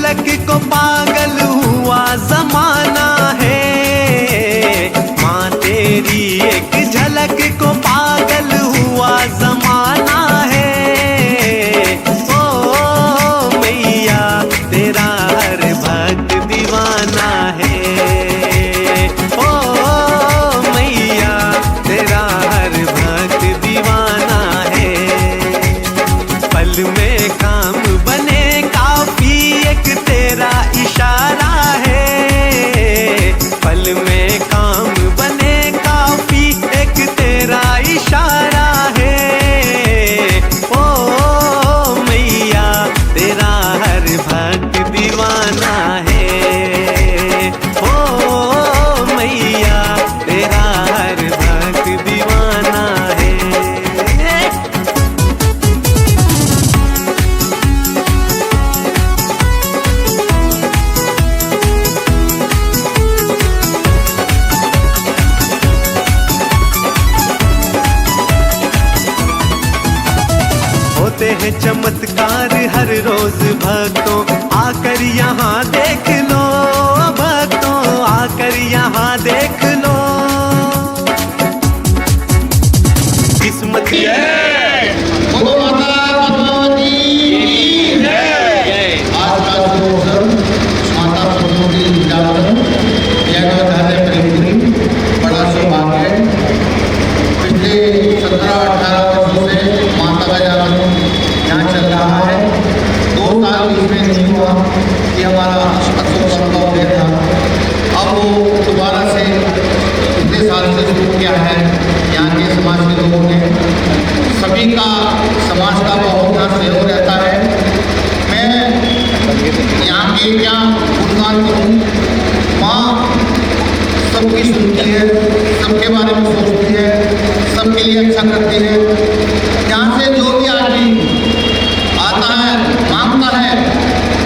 झलक को पागल हुआ जमाना है। माँ तेरी एक झलक को पागल हुआ जमाना है। ओ मैया तेरा हर भक्त दीवाना है। ओ मैया तेरा हर भक्त दीवाना है। पल में काम बने काफी एक तेरा इशारा है। पल में काम बने काफी एक तेरा इशारा है। ओ मैया तेरा हर भक्त दीवाना है। ओ मैया तेरा हर भक्त दीवाना है। होते हैं चमत्कार हर रोज भक्तों, आकर यहाँ देख लो। भक्तों आकर यहाँ देख लो। किस्मत बड़ा सौभाग्य है। पिछले 17-18 वर्षों से माता का जन्म यहाँ चल रहा है। 2 साल इसमें नहीं हुआ कि हमारा अशोक हो गया था। अब वो दोबारा से इतने साल से शुरू किया है। यहाँ के समाज के लोगों ने सभी का समाज का बहुत यहाँ सहयोग रहता है। मैं यहाँ के क्या गुणगान करूँ। माँ सबकी सुनती है, सबके बारे में सोचती है, सबके लिए अच्छा करती है। यहाँ से जो भी आदमी आता है मांगता है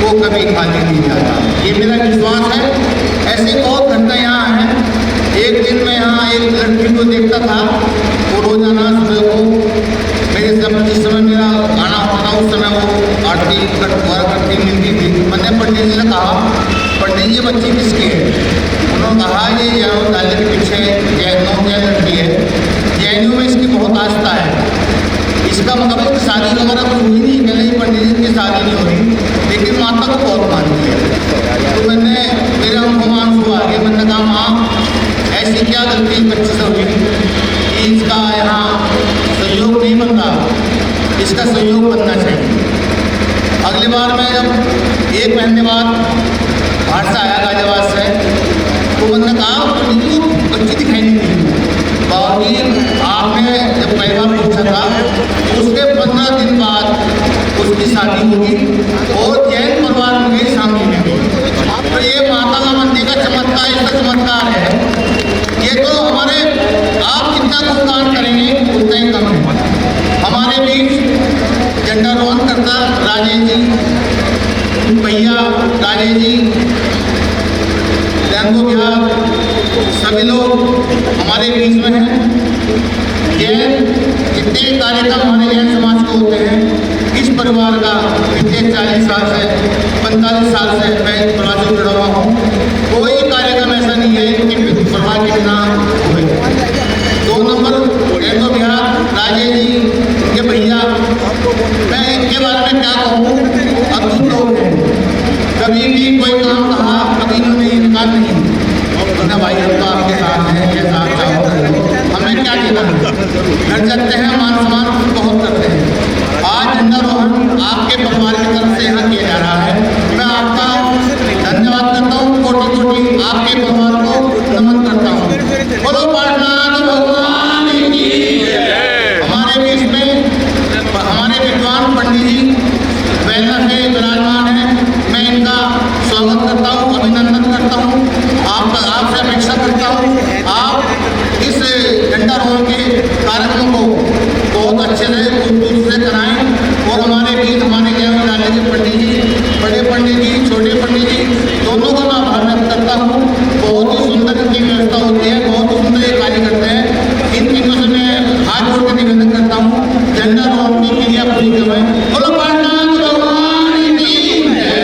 वो कभी खाली नहीं जाता, ये मेरा विश्वास है। ऐसी बहुत घटना यहाँ है। एक दिन मैं यहाँ एक लड़की को देखता था, वो रोजाना सुबह को मेरे जिस समय मेरा गाना होता था उस समय वो आरती करती मिलती थी। मैंने पंडित जी से कहा, पंडित जी बच्ची किसकी है? उन्होंने कहा ये जैन ताले के पीछे जैन लड़की है। जैनियों में इसकी बहुत आस्था है। इसका मतलब शादी वगैरह कुछ हुई नहीं, नहीं पंडित जी की शादी नहीं हो रही, लेकिन माता को बहुत मानती है। तो मैंने मेरे अनुमान हुआ कि मैंने कहा माँ ऐसी क्या गलती बच्ची से हुई कि इसका यहाँ सहयोग नहीं बन रहा, इसका सहयोग बनना चाहिए। अगली बार मैं जब 1 महीने बाद बाहर से आया गाजियाबाद से, तो मैंने कहा बच्ची दिखाई नहीं दी। बाकी आपने जब पहली बार पूछा था उसके 15 दिन बाद उसकी शादी होगी और जैन परिवार में गई शादी में गई। तो ये माता का मंदिर का चमत्कार, इसका चमत्कार है। ये तो हमारे आप जितना गुणगान करेंगे उतना ही कम है। हमारे बीच झंडारोहण करता राजेश जी, भैया राजेश जी, लैंगो बिहार, सभी लोग हमारे बीच में हैं। जैन जितने कार्यक्रम हमारे जैन समाज को होते हैं, इस परिवार का पिछले 40 साल से 45 साल से मैं परिवार से जुड़ा हुआ हूँ। कोई कार्यक्रम ऐसा नहीं है कि परिवार के बिना हुए। 2 नंबर लैंगो बिहार राजेश जी, उनके भैया, मैं इनके बारे में क्या कहूँ, अद्भुत लोग हैं। कभी भी कोई काम कहा कभी इन्होंने इनकार नहीं। उन्होंने भाई हम तो आपके साथ हैं, के साथ चाहो, हमें क्या कहना, घर चलते हैं, मान सम्मान बहुत करते हैं। आज झंडारोहण आपके परिवार की तरफ से यहाँ किया जा रहा है। मैं आपका धन्यवाद करता हूँ, कोटि-कोटि आपके परिवार को नमन करता हूँ। बोलो पाटनाथ भगवान की जय। हमारे बीच में हमारे विद्वान पंडित जी पहला से विराजमान है। मैं इनका स्वागत करता हूँ, अभिनंदन करता हूँ। आपसे अपेक्षा करता हूँ आप इस झंडारोहण के कार्यक्रम को बहुत अच्छे से दूर से कराएं और हमारे बीच हमारे ज्ञान डाले के पंडित जी, बड़े पंडित जी, छोटे पंडित जी, दोनों का मैं आभार व्यक्त करता हूँ। बहुत ही सुंदर इनकी व्यवस्था होती है, बहुत ही सुंदर ये कार्य करते हैं। इन तीनों से मैं हाथ जोड़ के निवेदन करता हूँ झंडारोहण की क्रिया पूरी करवाएं। बोलो पाटनाथ भगवान की जय।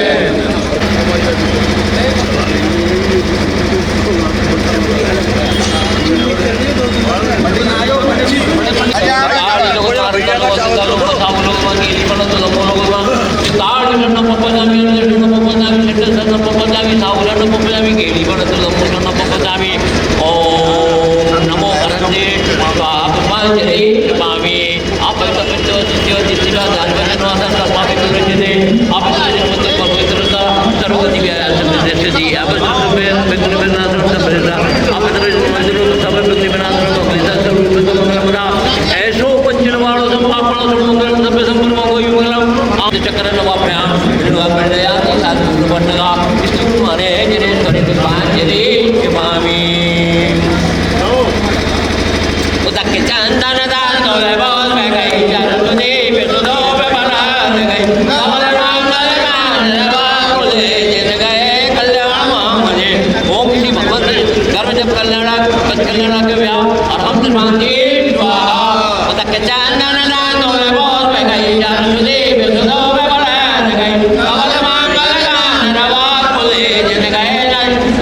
तक चंदन दान तोले बोल में गई जन सुदीप सुदो पे बरात गई कमल मंगल गान बाबुले जिन गए कल्याण मुझे ओम श्री भगवत कर्म जब कल्याण के व्याह और हम शांति स्वाहा तक चंदन दान तोले बोल में गई जन सुदीप सुदो पे बरात गई कमल मंगल गान बाबुले जिन गए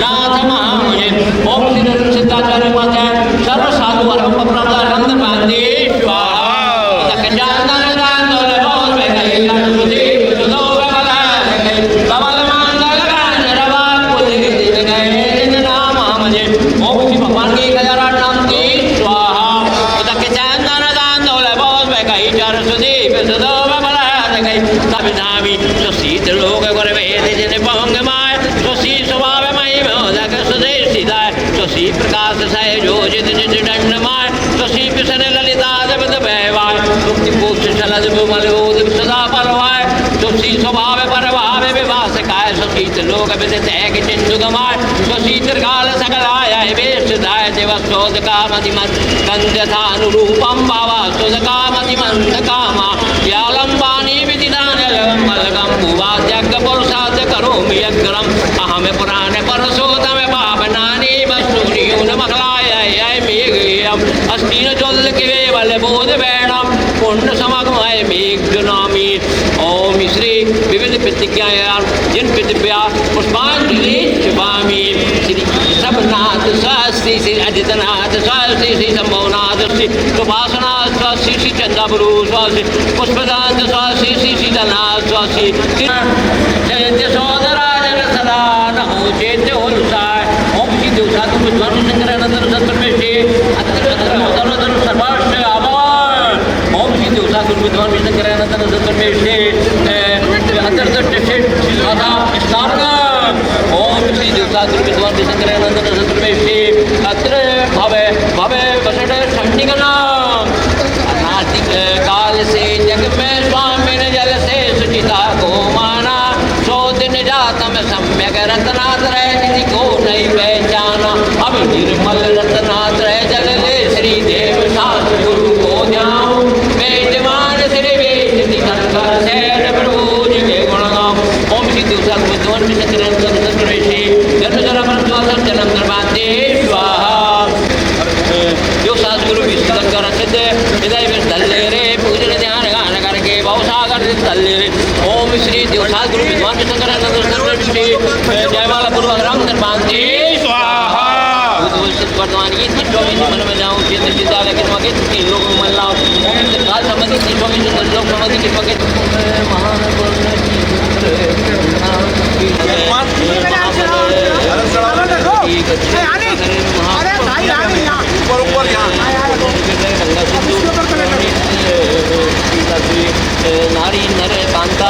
नाथ मुझे ओम श्री सिद्धाचार्य उपाध्याय सर्व साधु और प्राप्त बांधे स्वाहा तक चंदन दान तोले बोल में गई जन सुदीप सुदो पे बरात गई कमल मंगल गान बाबुले जिन गए जिन नाम मुझे ओम श्री भगवान की 1008 नाम की स्वाहा तक चंदन दान तोले बोल में गई जन सुदीप सुदो पे बरात गई तब नामी जो सीत लोग गुर वेद जिन पोंग माय जो सी स्वभाव मई मोदक सुदेश सीधाय जो सी प्रकाश सह जो जित जित दंड माय जो सी पिसन ललिता जबद बहवाय मुक्ति मोक्ष शलद विमल बोध सदा परवाय जो सी स्वभाव परभाव विवास काय जो सीत लोग विदित है चिंतु गमाय जो सी त्रिकाल सकल आय वेश दाय देव शोध कामति मन कंद था अनुरूपम बाबा शोध कामति मंद कामा यालंबानी विदिदान मलगम भुवाद्यज्ञ पुरुषाद करोमि यज्ञम अहम पुराण परशोतम पावनानि वस्तूनि मखलाय मेघयम अस्तीन ज्वल केवल बोध वैणम पुण्य समगमय मेघनामी ओम श्री विविध प्रतिज्ञायां जिन प्रतिज्ञा पुष्पांजलि शिवामी श्री सबनाथ स्वस्ति श्री अजितनाथ स्वस्ति श्री शंभुनाथ श्री सुभाषनाथ स्वस्ति श्री चंद्रपुरु स्वस्ति पुष्पदांत स्वस्ति श्री सीतानाथ स्वस्ति चैत्य सोदराजन सदा नमो चैत्य होलुसाय ओम श्री दिवसा तुम विद्वान शंकरानंद सत्परमेश्वरी अत्र सर्वाश्रय आभार ओम श्री दिवसा तुम विद्वान शंकरानंद सत्परमेश्वरी ओम श्री दिवसा तुम विद्वान शंकरानंद सत्परमेश्वरी अत्र भवे भवे वसट संडिगना काल से जग में स्वामी जल से सुचिता को माना सो दिन जातम सम्यक रत्नात्रय निधि को नहीं पहचाना अब निर्मल रत्नात्रय जल ले श्री देव सात गुरु को ध्यान वेदमान श्री वेद शंकर सैन प्रभु के गुणगाम ओम श्री दिवसा विद्वान शंकरानंद सत्परमेश्वरी जन्म जन्म जन्म धर्माते स्वाहा जो सद्गुरु विष्णुकर सिद्ध हृदय में तल्ले रे पूजन ध्यान गान करके भवसागर तल्ले रे ओम श्री दिवसा गुरु विद्वान शंकरानंद सत्परमेश्वरी जयमाला पूर्वक राम धर्मांते स्वाहा वर्तमान की स्वामी मन में जाऊँ चिन्ह विद्यालय के मगे तीन लोग मन लाओ ओम काल संबंधी स्वामी लोक समाधि के मगे महान नारी नर कांता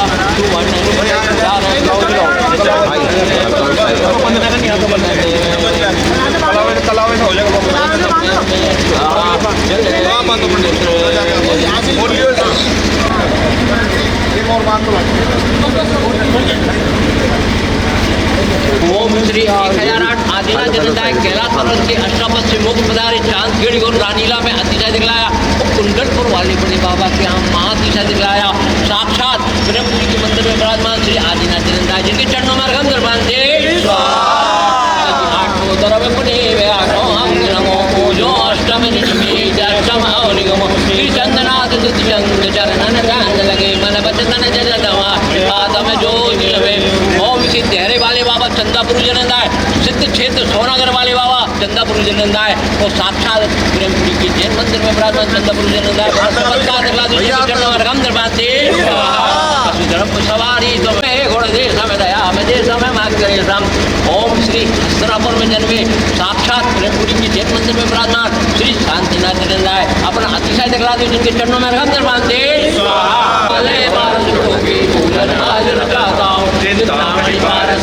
ओम श्री 1008 आदिनाथ जनदाय कैलाश पर्वत के अष्टापद से मुक्त पधारे चांद गेड़ी और रानीला में अतिशय दिखलाया और कुंडलपुर वाले बड़े बाबा के यहाँ महाअतिशय दिखलाया साक्षात ब्रह्मपुरी के मंदिर में विराजमान श्री आदिनाथ जनदाय जिनके चरणों में अर्घम दरबान दे श्री चंदनाथ चंद चरणन कांद लगे मन बचतन जज दवा आदम जो निलवे ओम सिद्ध हरे वाले बाबा चंदापुर जनदाय सिद्ध क्षेत्र सोनागर वाले बाबा चंदापुर जनदाय और साक्षात ब्रह्मपुरी के जैन मंदिर में विराजमान चंदापुर जनदाय अर्घम दरबान दे सवारी तो मैं घोड़ दे समय दया में दे समय मार्ग करे राम ओम श्री हस्तरापुर में जन्मे साक्षात ब्रह्मपुरी के जैन मंदिर में विराजमान श्री शांतिनाथ जनदाय अपना अतिशय दिखला दे जिनके चरणों में अर्घम दरबान दे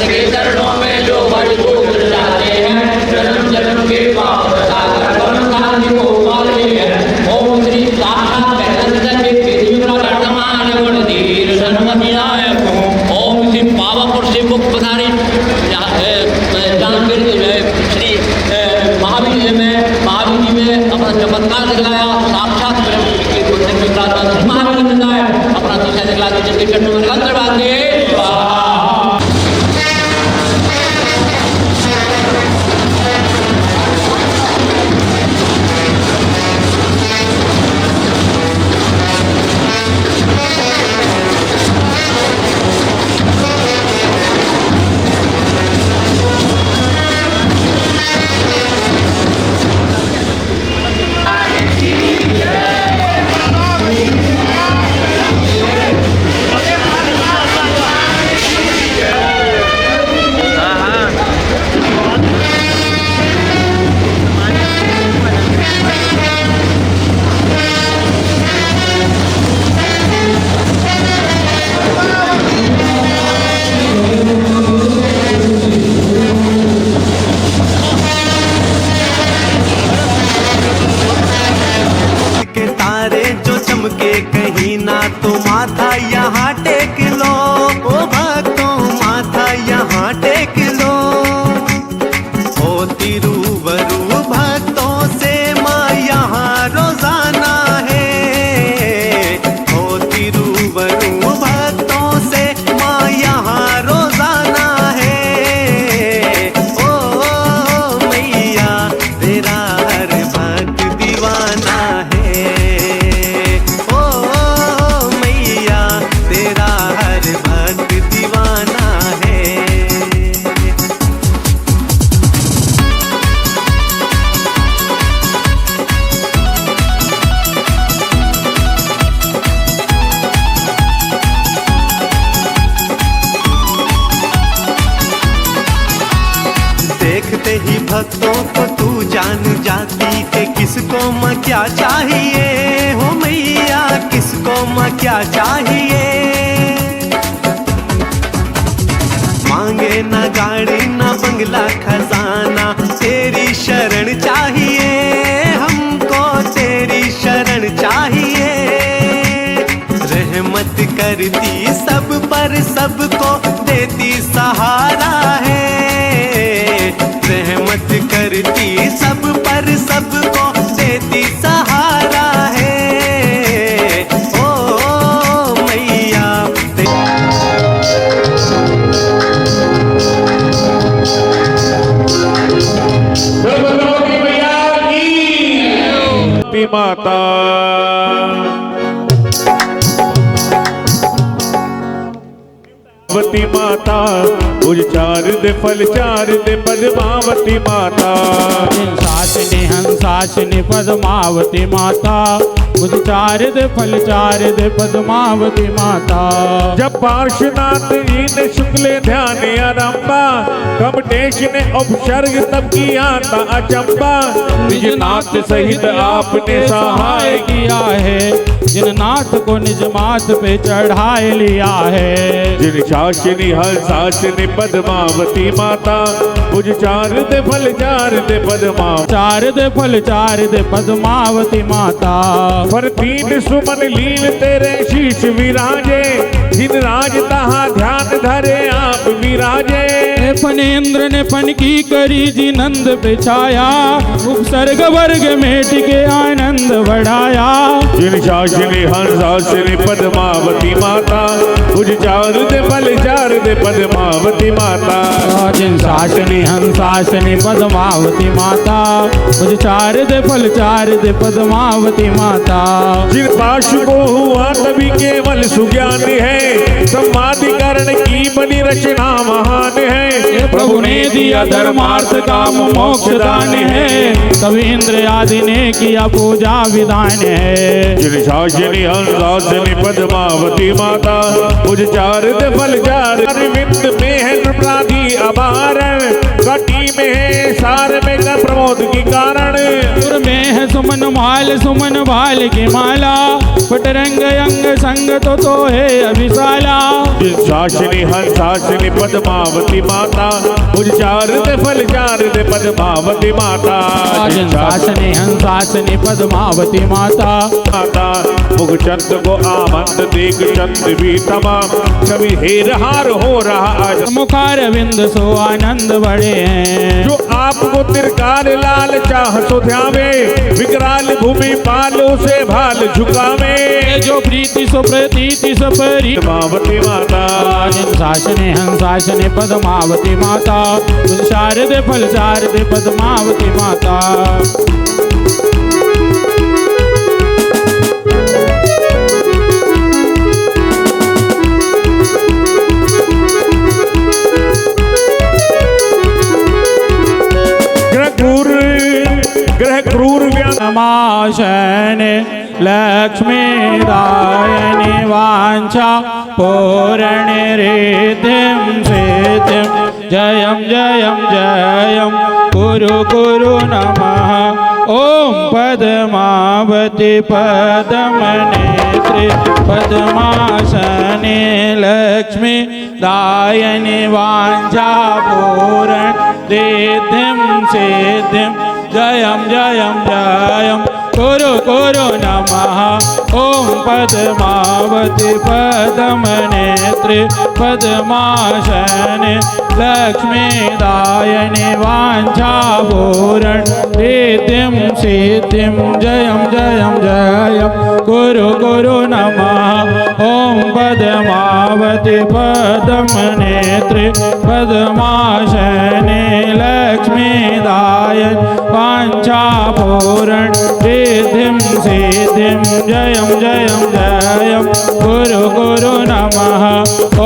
के चरणों में जो बड़ी भूल जाते हैं जन्म जन्म के पाप सागर को पाले हैं ओम श्री साक्षात वर्तमान गुण धीर सर्वविनायक ओम श्री पावापुर से मुक्त पधारे श्री महावीर जी में अपना चमत्कार चमत्कार दिखलाया, साक्षात ब्रह्म की पूर्ण विकास महावीर दिखलाया, अपना दूसरा दिखला के जिनके चरणों में मंत्र बांधे। के तारे जो चमके कहीं ना तो माथा यहाँ टेक लो, ओ भक्तों माथा यहाँ टेक लो। होती रूबरू भक्तों से माँ यहाँ रोजाना है, होती रूबरू भक्तों से माँ यहाँ रोजाना है। ओ मैया तेरा हर भक्त दीवाना है, ओ मैया तेरा हर भक्त दीवाना है। देखते ही भक्तों को तू जान जाती है, किसको माँ क्या चाहिए, हो मैया किसको माँ क्या चाहिए। मांगे ना गाड़ी ना बंगला खजाना, तेरी शरण चाहिए हमको, तेरी शरण चाहिए। रहमत करती सब पर सबको देती सहारा है, रहमत करती सब पर सबको देती सहारा है। ओ मैया माता पद्मावती माता, भुज चार दे फल चार दे पद्मावती माता। शासनी हंसासनी पद्मावती माता, भुज चार दे फल चार दे पद्मावती माता। जब पार्श्वनाथ जी ने शुक्ल ध्यान आरंभा, कमटेश ने उपसर्ग तब किया था अचंबा। निज नाथ सहित आपने सहाय किया है, जिन नाथ को निज माथ पे चढ़ाए लिया है। जिन शासनी हंसासनी पद्मावती माता, भुज चार दे फल चार दे पद्मावती। चार दे फल चार दे पद्मावती माता। पर तीन सुमन लील तेरे शीश विराजे, जिन राज तहाँ ध्यान धरे आप विराजे। फन इंद्र ने फन की करी जी नंद पे छाया, उपसर्ग वर्ग में टिके आनंद बढ़ाया। जिन शासनी हंसासनी पद्मावती माता, भुज चार दे फल चार दे पद्मावती माता। जिन शासनी हंसासनी पद्मावती माता, भुज चार दे फल चार दे पद्मावती माता। जिन पाशु को हुआ तभी केवल सुज्ञान है, समाधिकरण की बनी रचना महान है। प्रभु ने दिया धर्मार्थ काम मोक्ष दान है, तभी इंद्र आदि ने किया पूजा विधान है। जिन शासनी हंसासनी पद्मावती माता, भुज चार दे फल चार। विंद में है नृपराधि अबारण, कटी में है सार में कर प्रमोद की कारण। सुर में है सुमन माल सुमन भाल की माला, पटरंग अंग संग तो है अभिशाला। जिन शासनी हंसासनी पद्मावती माता, भुज चार दे फल चार दे पद्मावती माता। जिन शासनी हंसासनी पद्मावती माता। माता मुख चंद को आमंद देख चंद भी तमाम, कभी हेर हार हो रहा आज। मुखार विंद सो आनंद बड़े हैं, जो आपको तिरकार लाल चाह सो ध्यावे, विकराल भूमि पालों से भाल झुकावे जो प्रीति सो प्रतीति सो परी पद्मावती माता शासने हंसासने पद्मावती माता तुझ शारदे फल शारदे पद्मावती माता ग्रह क्रूर नमाशने लक्ष्मी दायनि वांछा पूरण रिद्धिं सिद्धिं जयं जयं जयं कुरु कुरु नमः ओम पद्मावती पद्मनेत्रे पद्मासने लक्ष्मी दायनि वांछा पूरण रिद्धिं सिद्धिं जयं जयं जयं कुरु कुरु नमः ओम पद्मावती पद्मनेत्रे पद्मासने लक्ष्मीदायनि वाञ्छापूरण रिद्धिं सिद्धिं जयं जयं जयं कुरु कुरु नमः ओम पद्मावती पद्मनेत्रे पद्मासने लक्ष्मीदायनि वाञ्छापूरण रिद्धिं सिद्धिं जयं जयं जयं कुरु कुरु नमः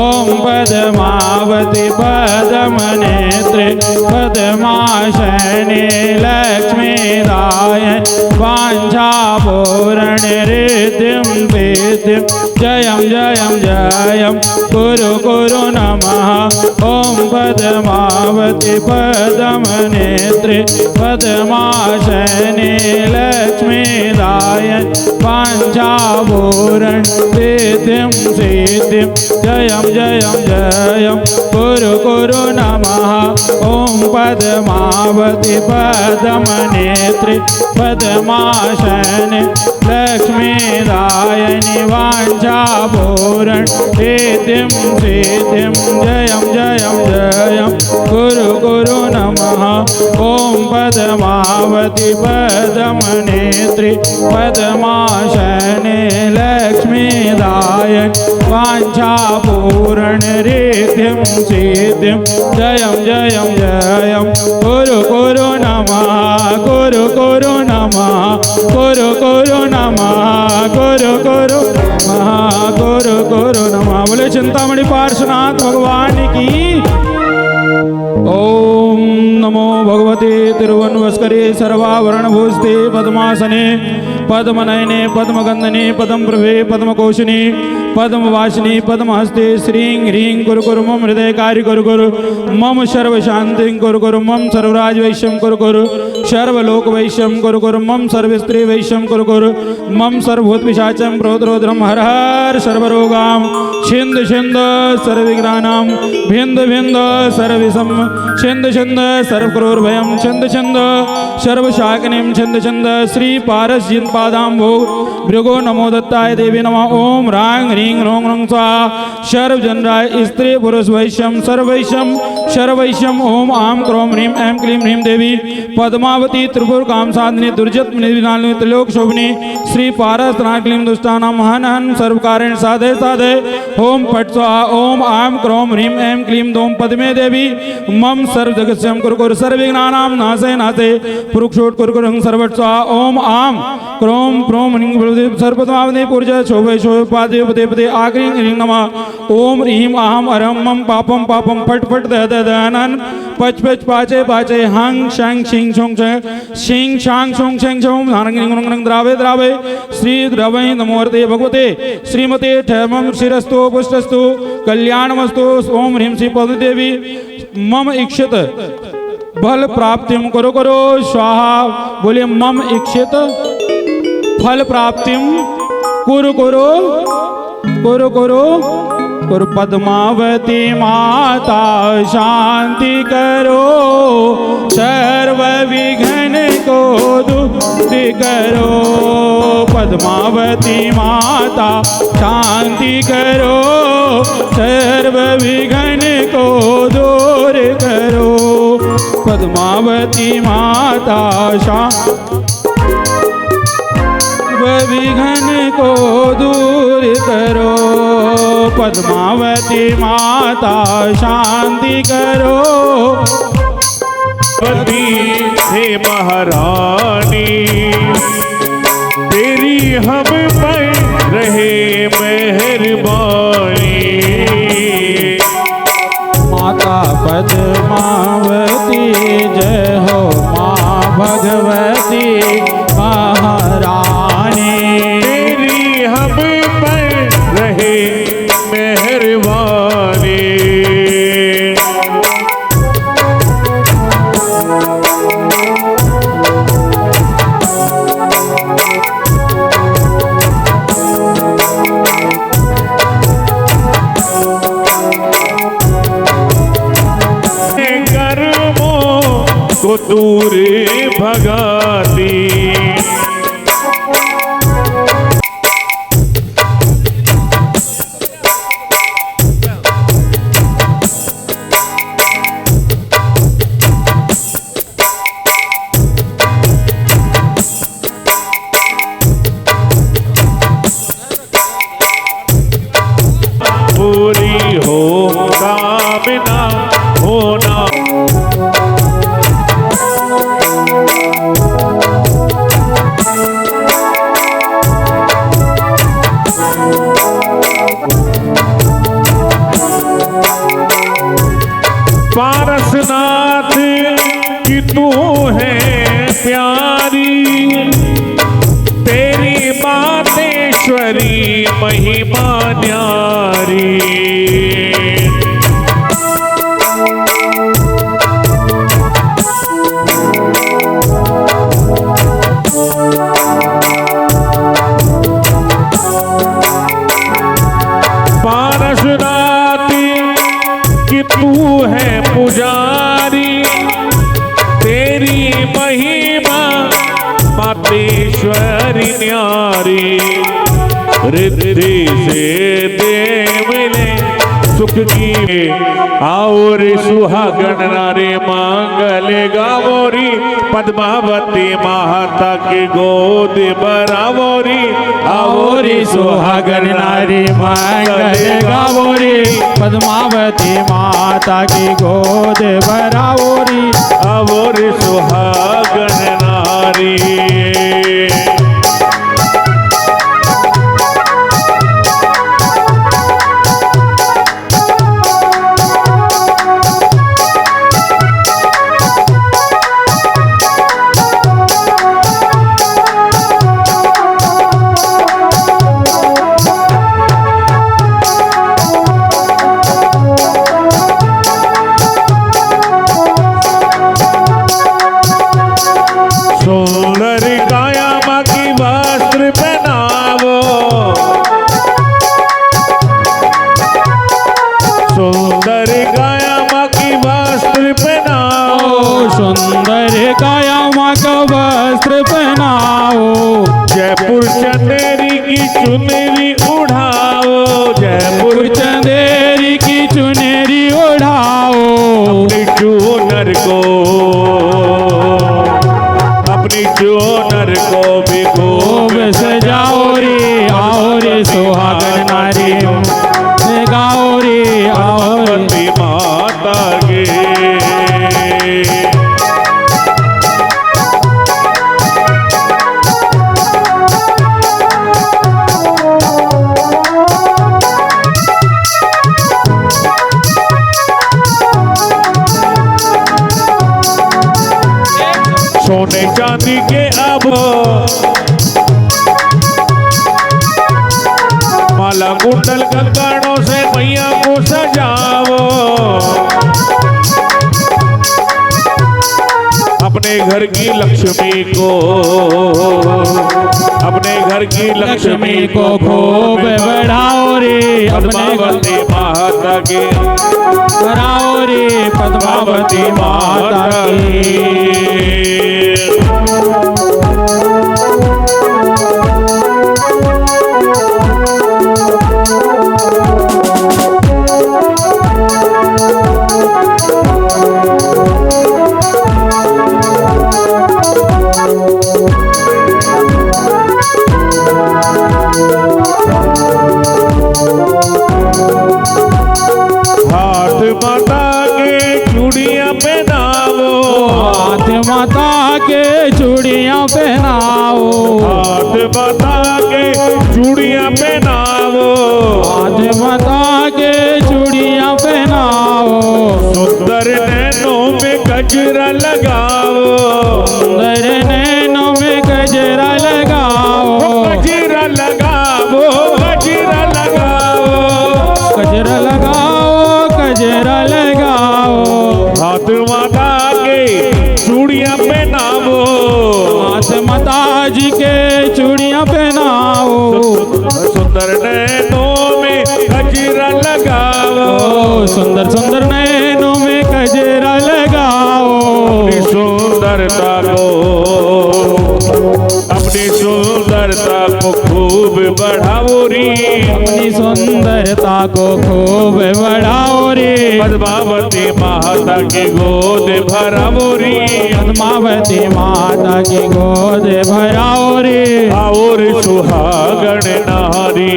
ओम पद्मावती पद्मनेत्रे पद्मासने लक्ष्मीदायनि वाञ्छापूरण रिद्धिं सिद्धिं जयं जयं जयं कुरु कुरु नमः ओम पद्मावती पद्मनेत्रे पद्मासने लक्ष्मीदायनि वाञ्छापूरण रिद्धिं सिद्धिं जयं जयं जयं कुरु कुरु नमः ओम पद्मावती पद्मनेत्रे पद्मासने लक्ष्मीदायनि वाञ्छापूरण रिद्धिं सिद्धिं जयं जयं जयं कुरु कुरु नमः ओम पद्मावती पद्मनेत्रे पद्मासने लक्ष्मीदायनि वाञ्छापूरण रिद्धिं सिद्धिं जयं जयं जयं कुरु कुरु नमः कुरु कुरु नमः कुरु कुरु नमः कुरु कुरु नमः कुरु कुरु नमः बोले चिंतामणि पार्श्वनाथ भगवान की ओम नमो भगवते तिरुवन्वस्करे सर्वाभरणभूषिते पद्मासने पद्मनयने पद्मगंधने पद्मप्रभे पद्मकोशिनी पद्मवासिनी पद्महस्ते श्रीं ह्रीं कुरु कुरु मम हृदय कार्य कुरु कुरु मम सर्वशांतिं कुरु कुरु मम सर्वराज वैश्यं कुरु कुरु सर्वलोक वैश्यं कुरु कुरु मम सर्वस्त्री वैश्यं कुरु कुरु मम सर्वभूत पिशाचं प्रोद्रोद्रम हर हर सर्वरोगां छिंद छिंद सर्वविघ्नानां भिंद भिंद सर्वविषम छिंद छिंद सर्वक्रोरभयं छिंद छिंद सर्वशाकिनीं छिंद छिंद श्री पारस जिन पादाम्भो भृगो नमो दत्ताय देवी नमः ओम रां ह्रीं रों रं स्वाहा सर्वजनराय स्त्री पुरुष वैश्यम सर्वैश्यम ओम आम क्रोम ह्रीं ऐं क्लीं ह्रीं देवी पद्मावती त्रिपुर काम साधनी दुर्जत निर्विनालिनी त्रिलोक शोभनी श्री पारस क्लीं दुष्टानां हन हन सर्वकारेण साधे साधे ओम फट स्वाहा ओम आम क्रोम ह्रीं ऐं क्लीं दोम पद्मे देवी मम सर्व जगस्यं कुरु कुरु सर्वविघ्नानां नाशे नाशे पुरुक्षोट कुरु कुरु सर्वट स्वाहा ओम आम क्रोम प्रोम ह्रीं सर्वपद्मावती पूर्जा शोभे शोभे पादे पदे पदे आग्रीं ह्रीं नमः ओम ह्रीं अहम अरहम मम पापम पापम फट फट दह दह दहनन पच पच पाचे पाचे हंग शंग शिंग शोंग शिंग शांग शोंग शेंग शोंग धारंग रिंग रंग द्रावे द्रावे श्री द्रवै नमोर्ते भगवते श्रीमते ठमम शिरस्तु पुष्टस्तु कल्याणमस्तु ओम ह्रीं श्री पद्मदेवी मम इक्षित फल प्राप्तिम करो करो स्वाहा बोले मम इक्षित फल प्राप्तिम कुरु कुरु कुरु कुरु कुरु पद्मावती माता शांति करो सर्व विघ्न को दूर करो पद्मावती माता शांति करो सर्व विघ्न को दूर करो पद्मावती माता शांति विघ्न को दूर करो। पद्मावती माता शांति करो। पति हे महारानी तेरी हम पर रहे मेहरबानी। माता पद्मावती जय हो माँ भगवती महारानी। तेरी हम पर रहे मेहरबानी। को दूर भगाती। पूरी हो कामना होना। पारसनाथ की तू है प्यारी। तेरी बातेश्वरी महिमा न्यारी। पारसनाथ कि तू है पुजारी। तेरी महिमा मातेश्वरी न्यारी। रिद्धि से दे मिले सुख की। और सुहागन नारे मांगल गावोरी। पद्मावती माता की गोद बरावोरी। आवोरी सुहागन नारी मंगल गावोरी। पद्मावती माता की गोद भरावोरी। आवोरी सुहागन नारी। सुंदर काया माँ की वस्त्र पहनावो। सुंदर काया माँ की वस्त्र पहनाओ। सुंदर काया माँ का वस्त्र पहनाओ। जयपुर चंदेरी की चुनरी उड़ाओ। जयपुर चंदेरी की चुनरी ओढ़ाओ। अपनी चूनर को अपनी चूनर को भी खूब सजाओ रे। आओ रे सुहागन नारी गाओ रे। आओ रे पार्वती माता के। सोने चांदी के अब माला कुंडल कंगनों से मैया को सजाओ। अपने घर की लक्ष्मी को अपने घर की लक्ष्मी को खूब बढ़ाओ रे। पद्मावती माता के बढ़ाओ रे। पद्मावती माता की। लगाओ, हाथ बता के चूड़ियां पहनाओ, हाथ बता के चूड़ियां पहनाओ, सुंदर नैनों में गजरा लगाओ, सुंदर नैनों में गजरा लगाओ, गजरा लगाओ, गजरा लगाओ, गजरा लगाओ, गजरा लगाओ, हाथ माता के चूड़ियां पहनाओ, हाथ माता जी के चूड़ियां पहनाओ, सुंदर नैनों में गजरा लगाओ, सुंदर सुंदर नैनों में गजरा लगाओ, अपनी सुंदरता को खूब बढ़ाओ रे, अपनी सुंदरता को खूब बढ़ाओ रे, पद्मावती माता की गोद भराओ रे, पद्मावती माता की गोद भराओ रे, और सुहागण नारी।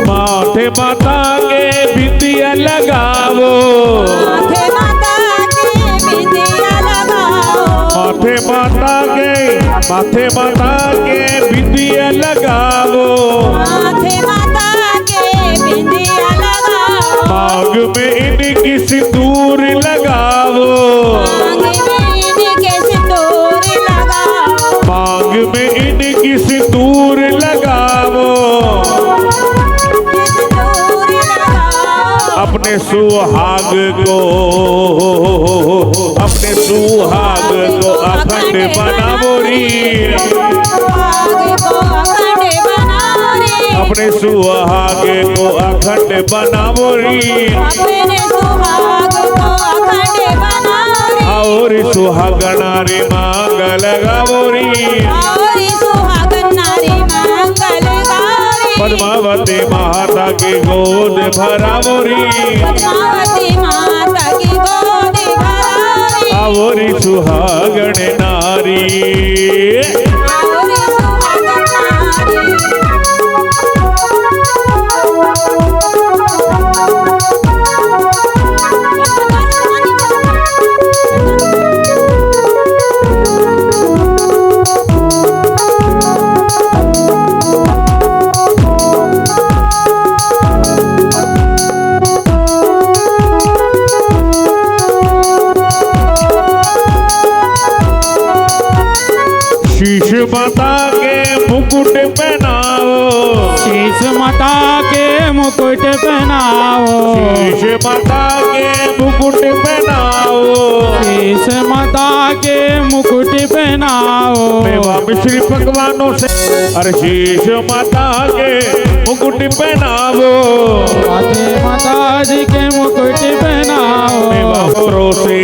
माथे माता के बिंदिया लगाओ, माथे माता के बिंदिया लगाओ, माथे माता के बिंदिया लगाओ, माथे माता के बिंदिया लगाओ, मांग में इनकी सिंदूर लगाओ, मांग में इनके सिंदूर लगाओ, मांग में इनकी सिंदूर लगाओ, सिंदूर लगाओ, अपने सुहाग को अखंड बनाओ रे, सुहाग को अखंड बनाओ रे, अपने सुहाग को अखंड बनाओ रे, अपने सुहाग को अखंड बनाओ रे, और सुहागना रे मांग लगाओ रे, और सुहागन नारी मंगल गावे, पद्मावती माता की गोद भराओ रे, पद्मावती माता की गोद भरावे, और सुहागण नारी। और सुहागन नारी। शीश माता के मुकुट पहनाओ, शीश माता के मुकुट पहनाओ, शीश माता के मुकुट पहनाओ, शीश माता के मुकुट पहनाओ, मेवा मिश्री पकवानों से अरे शीश माता के मुकुट पहनाओ, माथे माता जी के मुकुट पहनाओ, मेवा पत्रों से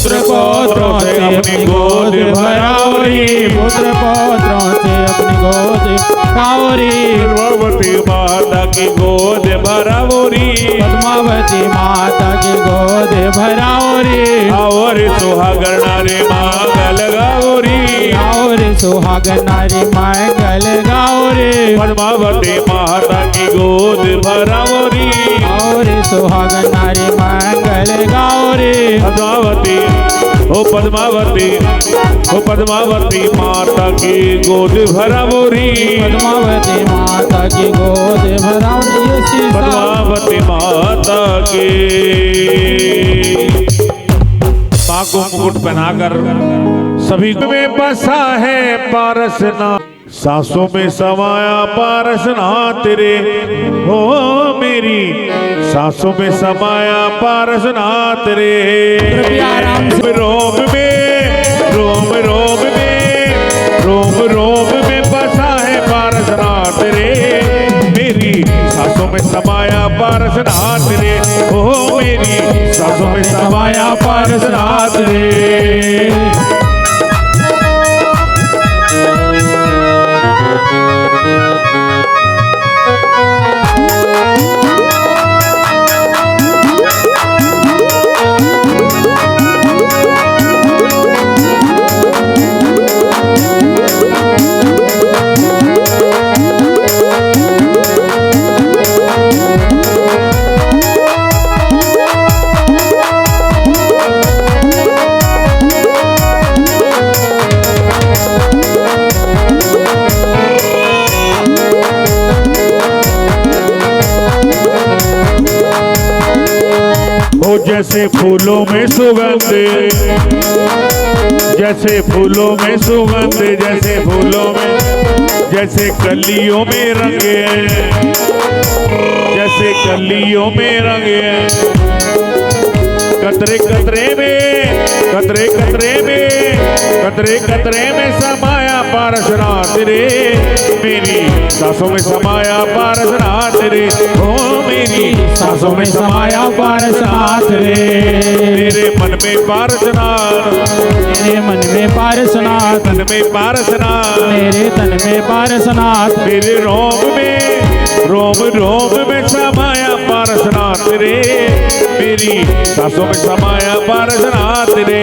पुत्र पौत्रों से अपनी गोद भराओ रे, पुत्र पौत्रों से अपनी गोद भराओ रे, पद्मावती माता की गोद भराओ रे, पद्मावती माता की गोद भराओ रे, और सुहागण नारी मांगल गाओ रे, और सुहागन नारी मंगल गाओ रे, पद्मावती माता की गोद भराओ रे, और सुहागन नारी मंगल गाओ रे, पद्मावती ओ पद्मावती माता की गोद भराओ रे, पद्मावती माता की गोद भराओ रे, ये शीशा पद्मावती माता की माँ को मुकुट पहनाकर सभी में बसा है पारसना, सांसों में समाया पारसना तेरे, हो मेरी सांसों में समाया पारसना तेरे, आराम से रोम में बसा है पारसना तेरे, मेरी सांसों में समाया पारसना तेरे, हो मेरी सांसों में समाया पारसना तेरे। ओ जैसे फूलों में सुगंध, जैसे फूलों में सुगंध, जैसे फूलों में, जैसे कलियों में रंग है, जैसे कलियों में रंग है। कतरे कतरे में, कतरे कतरे में, कतरे कतरे में समाया पारस रात रे, मेरी सांसों में समाया पारस रात रे, ओ मेरी सांसों में समाया पारस रात रे। मेरे मन में पारसनाथ, मेरे मन में पारसनाथ, तन में पारसनाथ, मेरे तन में पारसनाथ, मेरे रोम में, रोम रोम में समाया पारसनाथ रे, मेरी सांसों में समाया पारसनाथ रे।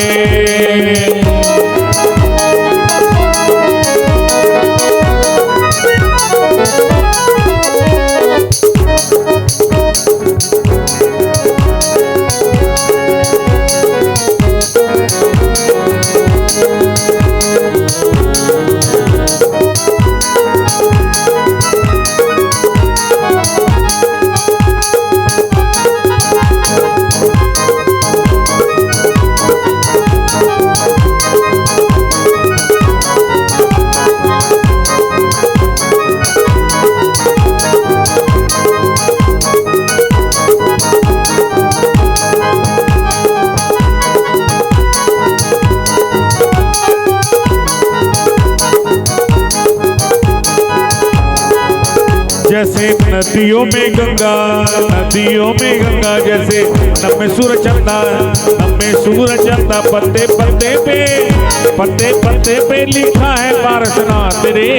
जैसे नदियों में गंगा, नदियों में गंगा, जैसे नम सूरज चंदा, नम सूरज चंदा, पत्ते पत्ते पे, पत्ते पत्ते पे लिखा है पारसनाथ रे,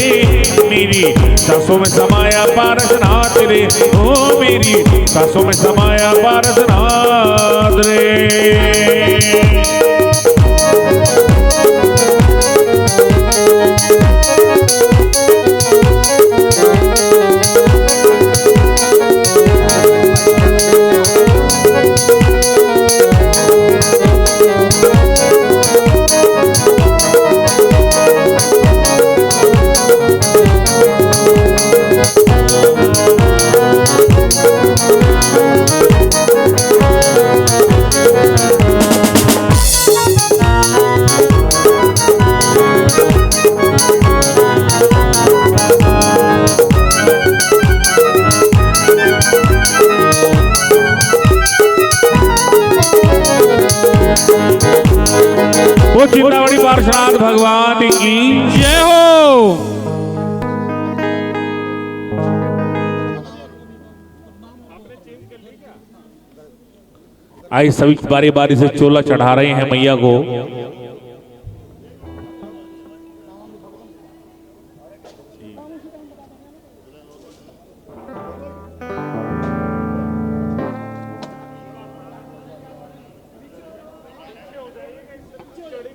मेरी सांसों में समाया पारसनाथ रे, ओ मेरी सांसों में समाया पारसनाथ रे। वो चिंतामणि पार्श्वनाथ भगवान की जय हो। आइए सभी बारी बारी से चोला चढ़ा रहे हैं मैया को।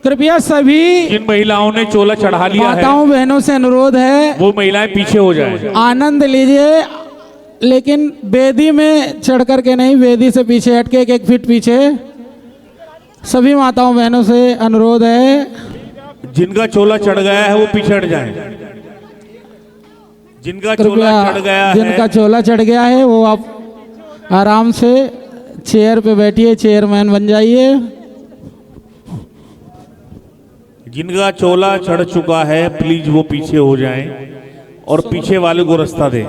कृपया सभी जिन महिलाओं ने चोला चढ़ा लिया है माताओं बहनों से अनुरोध है, वो महिलाएं पीछे हो जाएं। आनंद लीजिए, लेकिन वेदी में चढ़ करके नहीं, वेदी से पीछे हट के एक फीट पीछे। सभी माताओं बहनों से अनुरोध है, जिनका चोला चढ़ गया है वो पीछे हट जाएं। जिनका चोला चढ़ गया है, जिनका चोला चढ़ गया है वो आप आराम से चेयर पे बैठिए, चेयरमैन बन जाइए। जिनका चोला चढ़ चुका है प्लीज वो पीछे हो जाएं और पीछे वाले को रास्ता दें।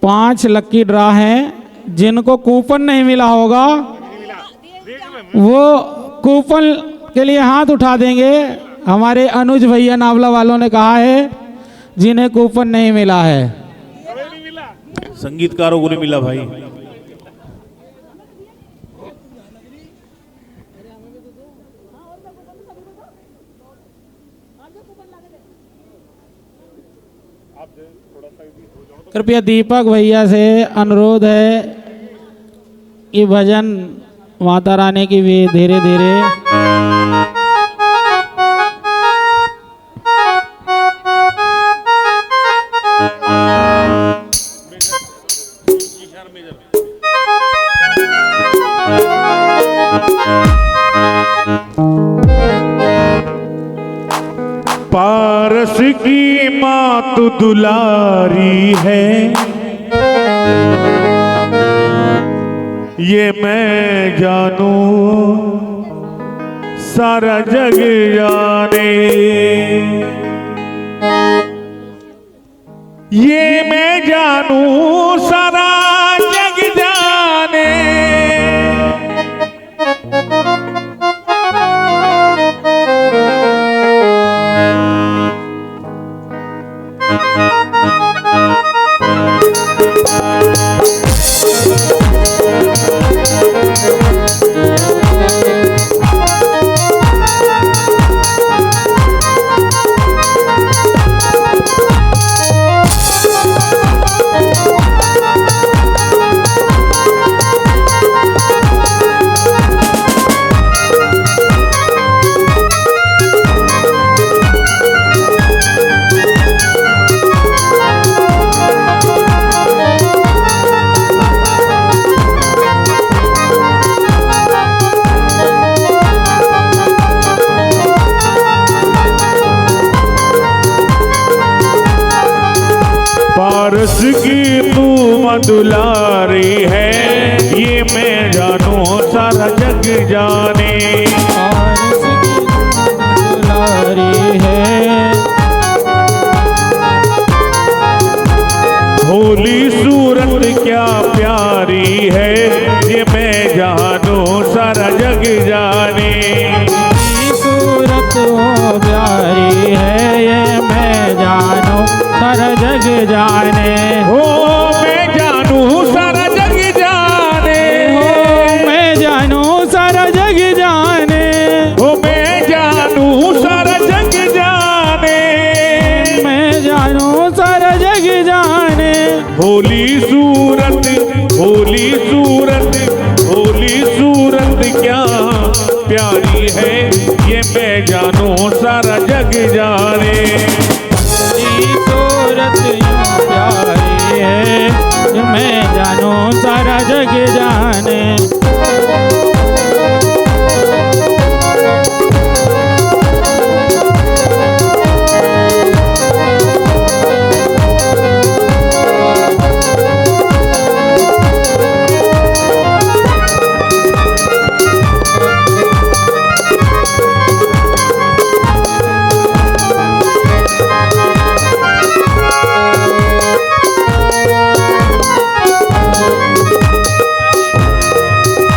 पांच लक्की ड्रा हैं, जिनको कूपन नहीं मिला होगा वो कूपन के लिए हाथ उठा देंगे। हमारे अनुज भैया नावला वालों ने कहा है जिन्हें कूपन नहीं मिला है। संगीतकारों को नहीं मिला भाई। कृपया दीपक भैया से अनुरोध है कि भजन माता रानी की भी धीरे धीरे। पारस की मात दुलारी है, ये मैं जानू सारा जग जाने, ये मैं जानू सारा जग जाने। पारस की तू दुलारी है, ये मैं जानू सारा जग जाने। पारस की दुलारी है, भोली सूरत क्या प्यारी है, ये मैं जानू सारा जग जाने। सूरत वो प्यारी है, ये मैं जानू सारा जग जाने। हो मैं जानू सारा जग जाने, हो मैं जानू सारा जग जाने, हो मैं जानू सारा जग जाने, मैं जानू सारा जग जाने। भोली सूरत, भोली सूरत, भोली सूरत क्या प्यारी है, ये मैं जानू सारा जग जाने। सूरत यूं प्यारी है, ये मैं जानू सारा जग जाने।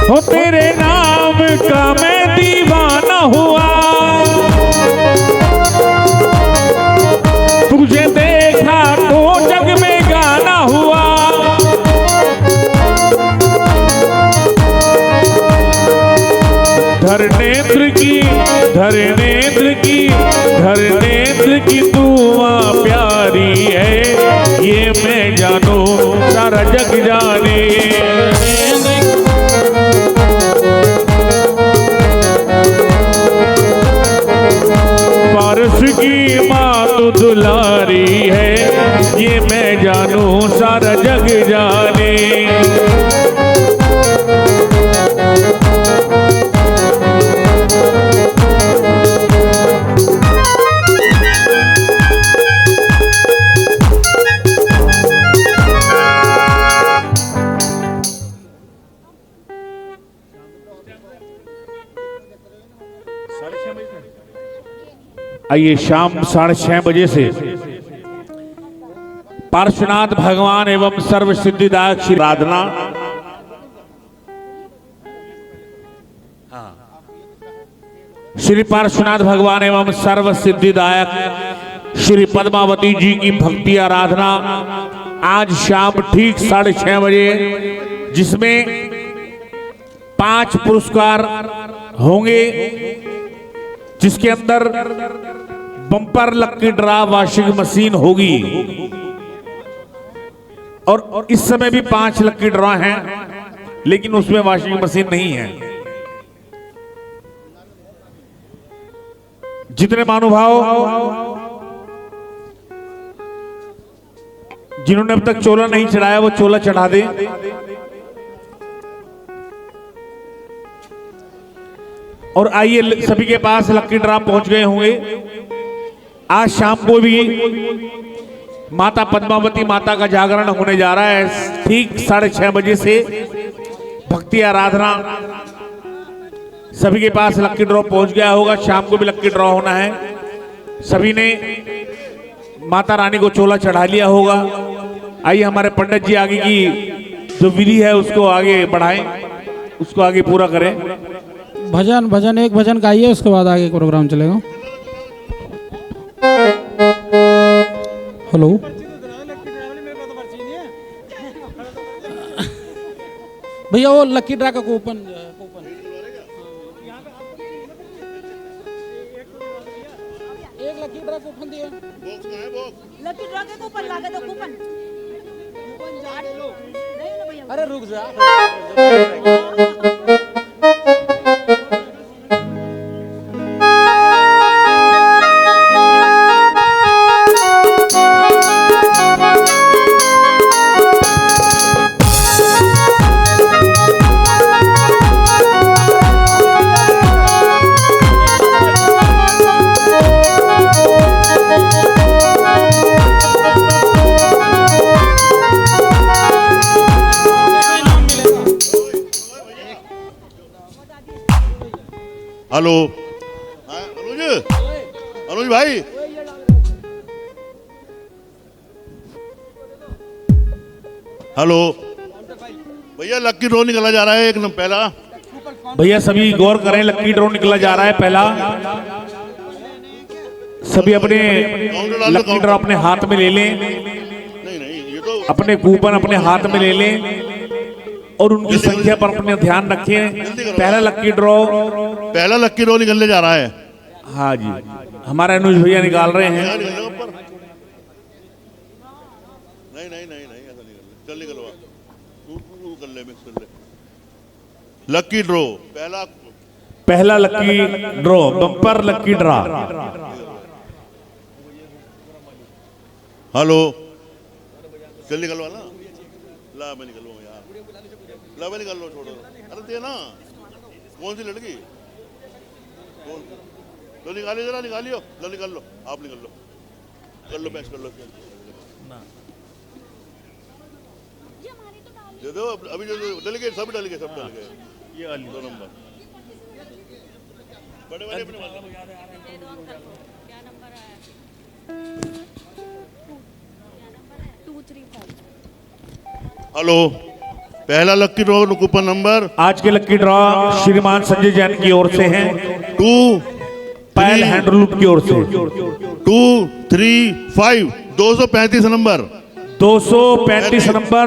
हो तेरे नाम का मैं दीवाना हुआ, तुझे देखा तो जग में गाना हुआ। धरनेत्र की, धरनेत्र की, धरनेत्र की तू माँ प्यारी है, ये मैं जानू सारा जग जाने। पारस की माँ तो दुलारी है, ये मैं जानू सारा जग जाने। आइए शाम 6:30 बजे से पार्श्वनाथ भगवान एवं सर्व सिद्धिदायक श्री आराधना श्री पार्श्वनाथ भगवान एवं सर्व सिद्धिदायक श्री पद्मावती जी की भक्ति आराधना आज शाम ठीक 6:30 बजे, जिसमें 5 पुरस्कार होंगे, जिसके अंदर बम्पर लक्की ड्रा वार्षिक मशीन होगी। और इस समय भी 5 लक्की ड्रा हैं, लेकिन उसमें वार्षिक मशीन नहीं है। जितने महानुभाव जिन्होंने अब तक चोला नहीं चढ़ाया वो चोला चढ़ा दे। और आइए सभी के पास लक्की ड्रॉ पहुंच गए होंगे। आज शाम को भी माता पद्मावती माता का जागरण होने जा रहा है। ठीक 6:30 बजे से भक्ति आराधना सभी के पास लक्की ड्रॉ पहुंच गया होगा। शाम को भी लक्की ड्रॉ होना है। सभी ने माता रानी को चोला चढ़ा लिया होगा। आइए हमारे पंडित जी आगे की जो विधि है उसको आगे बढ़ाएं, उसको आगे पूरा करें। भजन एक भजन गाइए, उसके बाद आगे प्रोग्राम चलेगा। हेलो भैया वो लकी ड्रा का कूपन एक लकी ड्रा कूपन दिया। लकी ड्रॉ के कूपन लागे तो कूपन अरे रुक जा। हेलो, अनुज भाई, हेलो भैया, लक्की ड्रॉ निकला जा रहा है। एक नंबर पहला भैया सभी गौर करें, लक्की ड्रॉ निकला जा रहा है पहला। सभी अपने लक्की ड्रॉ अपने हाथ में ले लें। नहीं ये तो अपने कूपन अपने हाथ में ले लें और उनकी संख्या पर अपने ध्यान रखें। पहला लक्की ड्रॉ निकलने जा रहा है। हाँ जी, हमारे अनुज भैया निकाल रहे हैं। नहीं ऐसा निकल, चल निकलवा, तू कर ले, मिक्स कर ले। लक्की ड्रॉ पहला लक्की ड्रॉ, बम्पर लक्की ड्रॉ। हेलो, चल निकलवा ना। ला मैं निकलवा यार, ला मैं निकल लो, छोड़ो। अरे दे ना, कौन सी लड़की? लो निकालिए, जरा निकालियो। लो निकाल लो, आप निकल लो, कर लो, मैच कर लो। दे दो अभी, जो डल गए सब डल गए, ये 2 नंबर बड़े वाले अपने हेलो, पहला लक्की ड्रॉ कूपन नंबर। आज के लक्की ड्रॉ श्रीमान संजय जैन की ओर से हैं। 2 पायल हैंडलूम की ओर से 2 3 5 235 नंबर। 235 नंबर।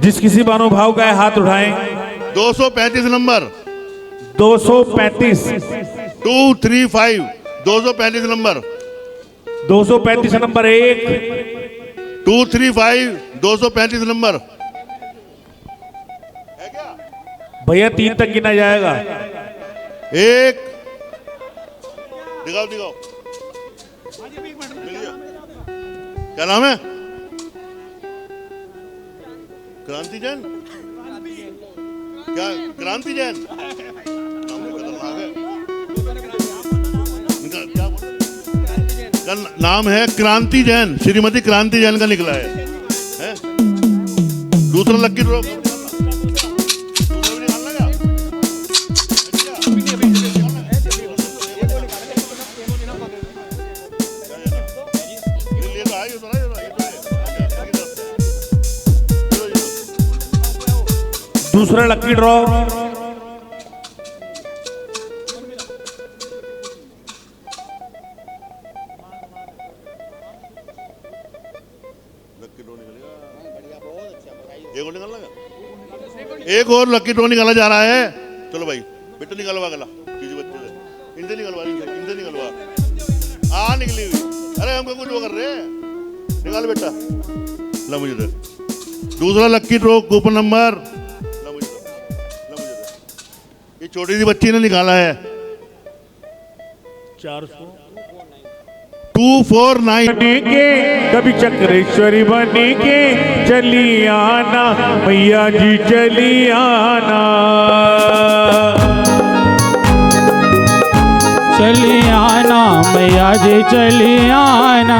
जिस किसी महानुभाव का है हाथ उठाएं। 235 नंबर। 235 2 3 5 235 नंबर। 235 number 1 2 3 5 235 number. भैया 3 तक गिना जाएगा। 1 दिखाओ क्या नाम है? क्रांति जैन। क्या क्रांति जैन? नाम है क्रांति जैन, श्रीमती क्रांति जैन का निकला है? दूसरा लक्की ड्रॉ दूसरा लक्की ड्रॉ एक और लक्की ड्रॉ निकाला जा रहा है। चलो भाई, बेटा निकलवा गला किसी बच्चे से, इनसे निकलवा। हाँ निकली हुई। अरे हम कुछ वो कर रहे हैं, निकाल बेटा। ला मुझे दे दूसरा लक्की ड्रॉ कूपन नंबर। ला मुझे दे। ये छोटी सी बच्ची ने निकाला है 249। के कभी चक्रेश्वरी बनी के चली आना, मैया जी चली आना। चली आना मैया जी चली आना।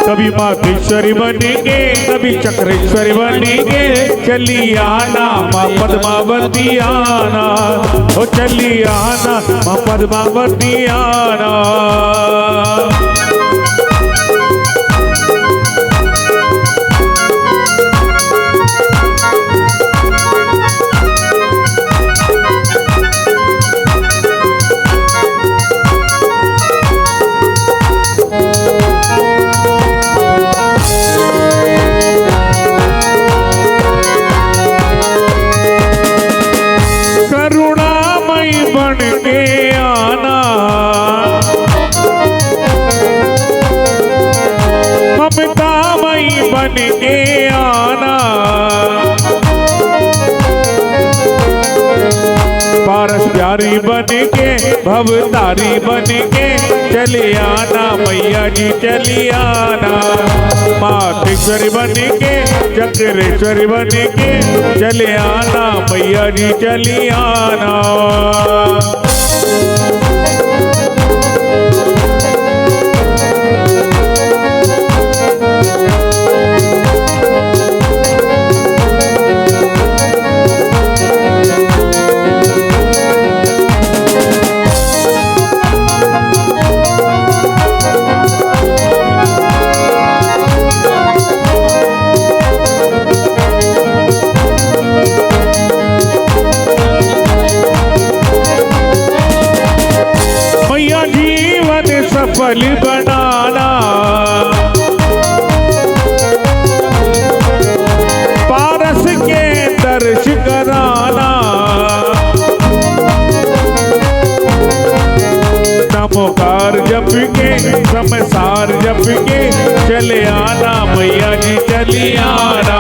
कभी मातेश्वरी बनेंगे कभी चक्रेश्वरी बनेंगे, चली आना माँ पद्मावती आना, ओ चली आना माँ पद्मावती आना। बन के आना, पारस प्यारी बन के भवतारी बन के चले आना मैया जी चली आना। मातेश्वरी बन के चक्रेश्वरी बन के चले आना मैया जी चली आना। सफल बनाना, पारस के दर्श कराना, नमोकार जप के समसार जप के चले आना मैया जी चली आना।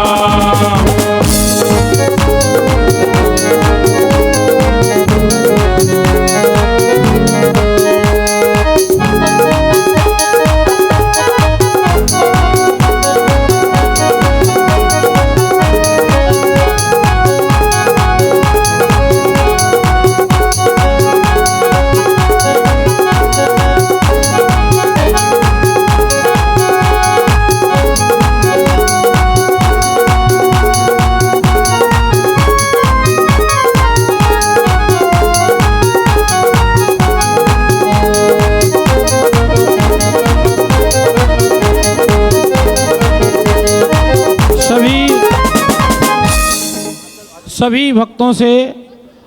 सभी भक्तों से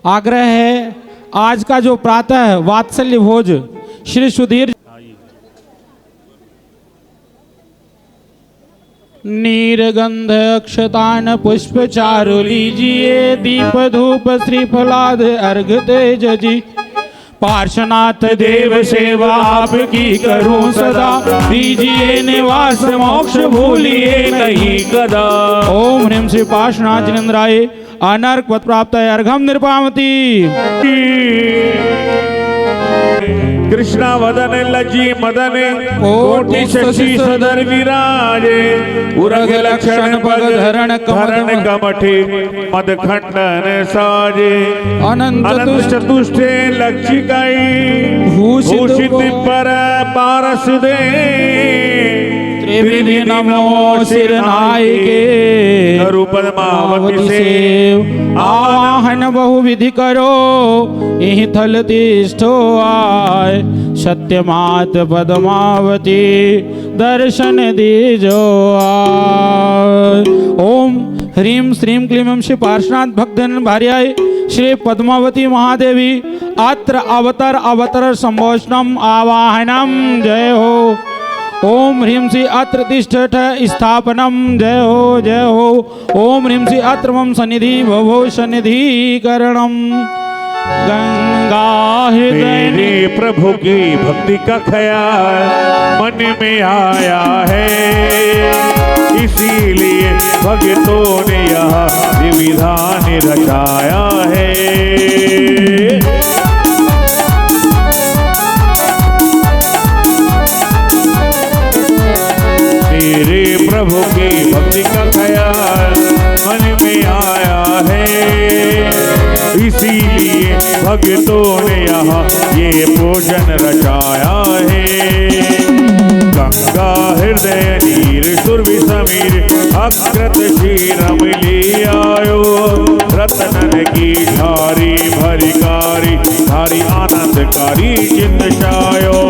आग्रह है, आज का जो प्रातः वात्सल्य भोज श्री सुधीर नीरगंध अक्षतान पुष्प चारु लीजिए, दीप धूप श्रीफलाद अर्घ तेज जी। पार्श्वनाथ देव सेवा आपकी करूं सदा, दीजिए निवास मोक्ष भूलिए नहीं कदा। ओम ह्रीं श्री पार्श्वनाथ जिनेन्द्राय अनर्क पद प्राप्त अर्घम निर्पामती। कृष्णा वदन लज्जी मदन कोटि शशि सदर विराजे, उरग लक्षण पग धरण कमठे मद खंडन साजे। अनंत चतुष्टे लक्षिकाई भूषित पर पारस दे, त्रिविधि नमो सिरनायके पद्मावती सेव। आवाहन बहुविधि करो यही थल तिष्ठो आय, सत्यमात पद्मावती दर्शन दीजो आय। ओम ह्रीं श्रीं क्लीं श्री पार्श्वनाथ भक्तजन भार्याय श्री पद्मावती महादेवी अत्र अवतर संभोषणम आवाहनम। जय हो। ओम ह्रीं श्री अत्र तिष्ठठ स्थापनम। जय हो जय हो। ओम ह्रीं श्री अत्र मम सन्निधि भवो सन्निधिकरणम। गंगा हृदय प्रभु की भक्ति का ख्याल मन में आया है, इसीलिए भक्तों ने यह विधान रचाया है। मेरे प्रभु की रचाया है। गंगा हृदय नीर सुरभि समीर अकृत क्षीरम ले आयो। रतनन की धारी भरिकारी धारी आनंदकारी चित छायो।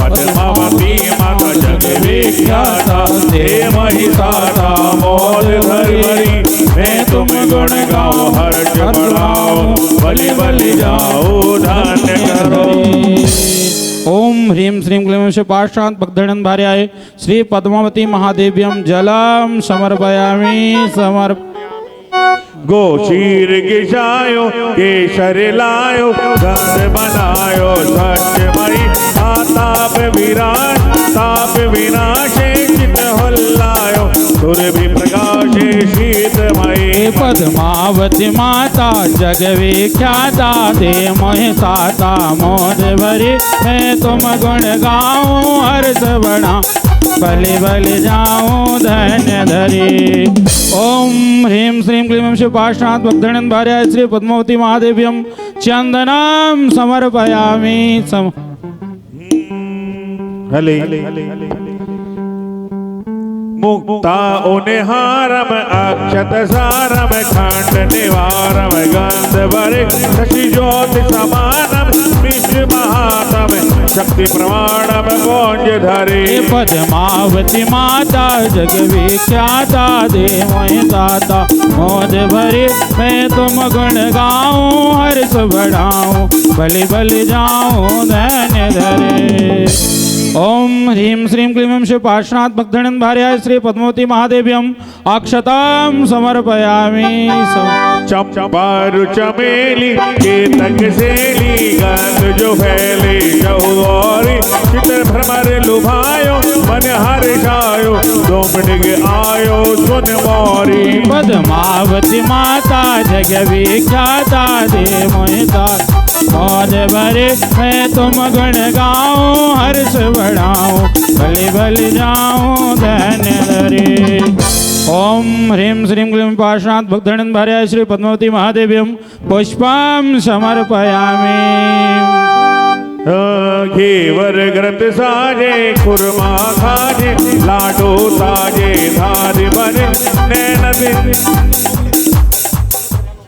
पद्मावती माता जग विख्याता हे महिषाता मोद धरी। मैं तुम गुण गाओ हर्ष बढ़ाओ बलि बलि जाओ धन्य करो। ओम ह्रीं श्रीं क्लीं श्री पाशांत भक्तगण भार्याय श्री पद्मावती महादेव्यम जलम समर्पयामि गो क्षीर गिजायो केसर लायो गंध बनायो सत्यमयी ताप विनाशे चित हल्लायो सुरभि प्रकाशे शीतमयी। पद्मावती माता जग विख्याता दे महिषाता मोद भरी। मैं तुम गुण गाऊं हर्ष बढ़ा बलि बलि जाऊं धन्य धरी। ओम ह्रीं श्रीं क्लीं श्री पाशांत भक्तगण भार्याय श्री पद्मावती महादेव्यम चंदनम समर्पयामि मुक्ता उनिहारम अक्षत सारम खंड निवारम गंध भरे शशि ज्योति समानम विश्व महातम शक्ति प्रमाणम गौंज धरे। पद्मावती माता जग विख्याता दे महिषाता मोद भरी। मैं तुम गुण गाऊं हर्ष बढ़ाऊं बलि बलि जाऊं धन्य धरे। ओम ह्रीं श्रीं क्लीं श्री पार्श्वनाथ भक्तगण भार्याय श्री पद्मावती महादेव्यम अक्षतां समर्पयामि चंपारु चमेली केतक सेली गंध जो फैले चहुओरी चित्र भ्रमर लुभायो मन हर्षायो दोमडिग आयो सुन मोरी। पद्मावती माता जग विख्याता दे महिषाता मोद भरे। मैं तुम गुण गाऊं हर्ष बढ़ाऊं बलि बलि जाऊं धन्य धरे। ओम ह्रीं श्रीं क्लीं पार्श्वनाथ भक्तगण भार्याय श्री पद्मावती महादेव्यम पुष्पं समर्पयामि। घेवर ग्रत साजे खुरमा खाजे लाडो साजे धार बने नैन।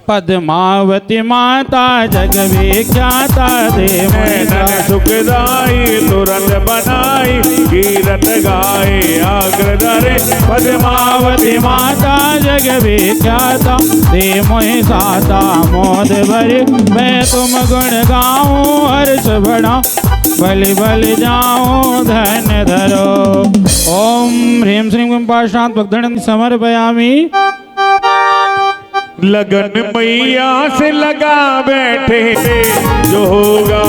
पद्मावती माता जग विख्याता दे महिषाता सुखदाई तुरंत बनाई कीरत गाए आग्र धरे। पद्मावती माता जग विख्याता दे महिषाता मोद भरी। मैं तुम गुण गाऊं हर्ष बढ़ा बलि बलि जाऊं धन्य धरो। ओम ह्रीं श्रीं पार्श्वनाथ भक्तगण समर्पयामि। लगन मैया से लगा बैठे जो होगा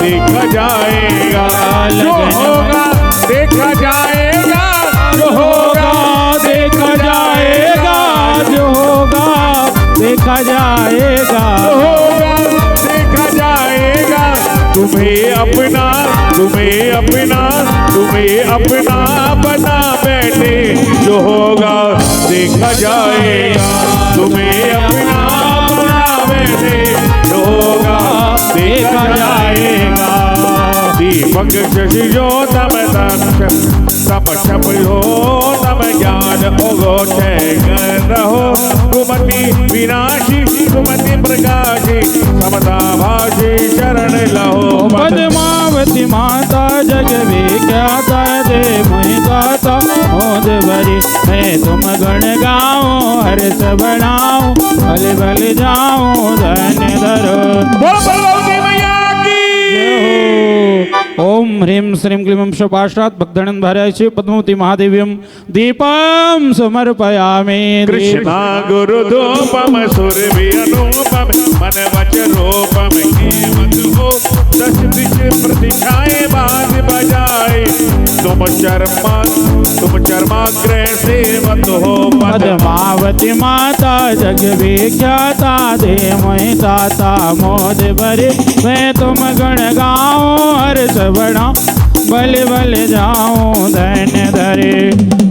देखा जाएगा। जो होगा देखा जाएगा। जो होगा देखा जाएगा। जो होगा देखा जाएगा। जो होगा देखा जाएगा। तुम्हें अपना तुम्हें अपना तुम्हें अपना बना बैठे जो होगा देखा जाएगा। तुम्हें अपना बना बैठे जो होगा देखा जाएगा। दीपक शशि जो तम तम हो तम ज्ञान ओगोचय रहो। सुमति विनाशी सुमति प्रकाशी समता भाषी शरण लहो। पद्मावती माता जग विख्याता दे महिषाता मोद भरी। मैं तुम गुण गाऊं हर्ष बढ़ाऊं बलि बलि जाऊं धन्य धरो। ओम ह्रीं श्रीं क्लीं श्री पार्श्वनाथ भक्तगण भार्याय श्री पद्मावती महादेव्यम दीपं समर्पयामि। कृष्णा गुरुधूपम सुरभि अनुपम मन वच रूपम कीमत हो। दश दिश प्रतिछाए बाज बजाए तुम चर्माग्रह सेवत हो। पद्मावती माता जग विख्याता दे महिषाता मोद भरी। मैं तुम गुण गाऊं हर्ष बढ़ा बलि बलि जाऊं धन्य धरे।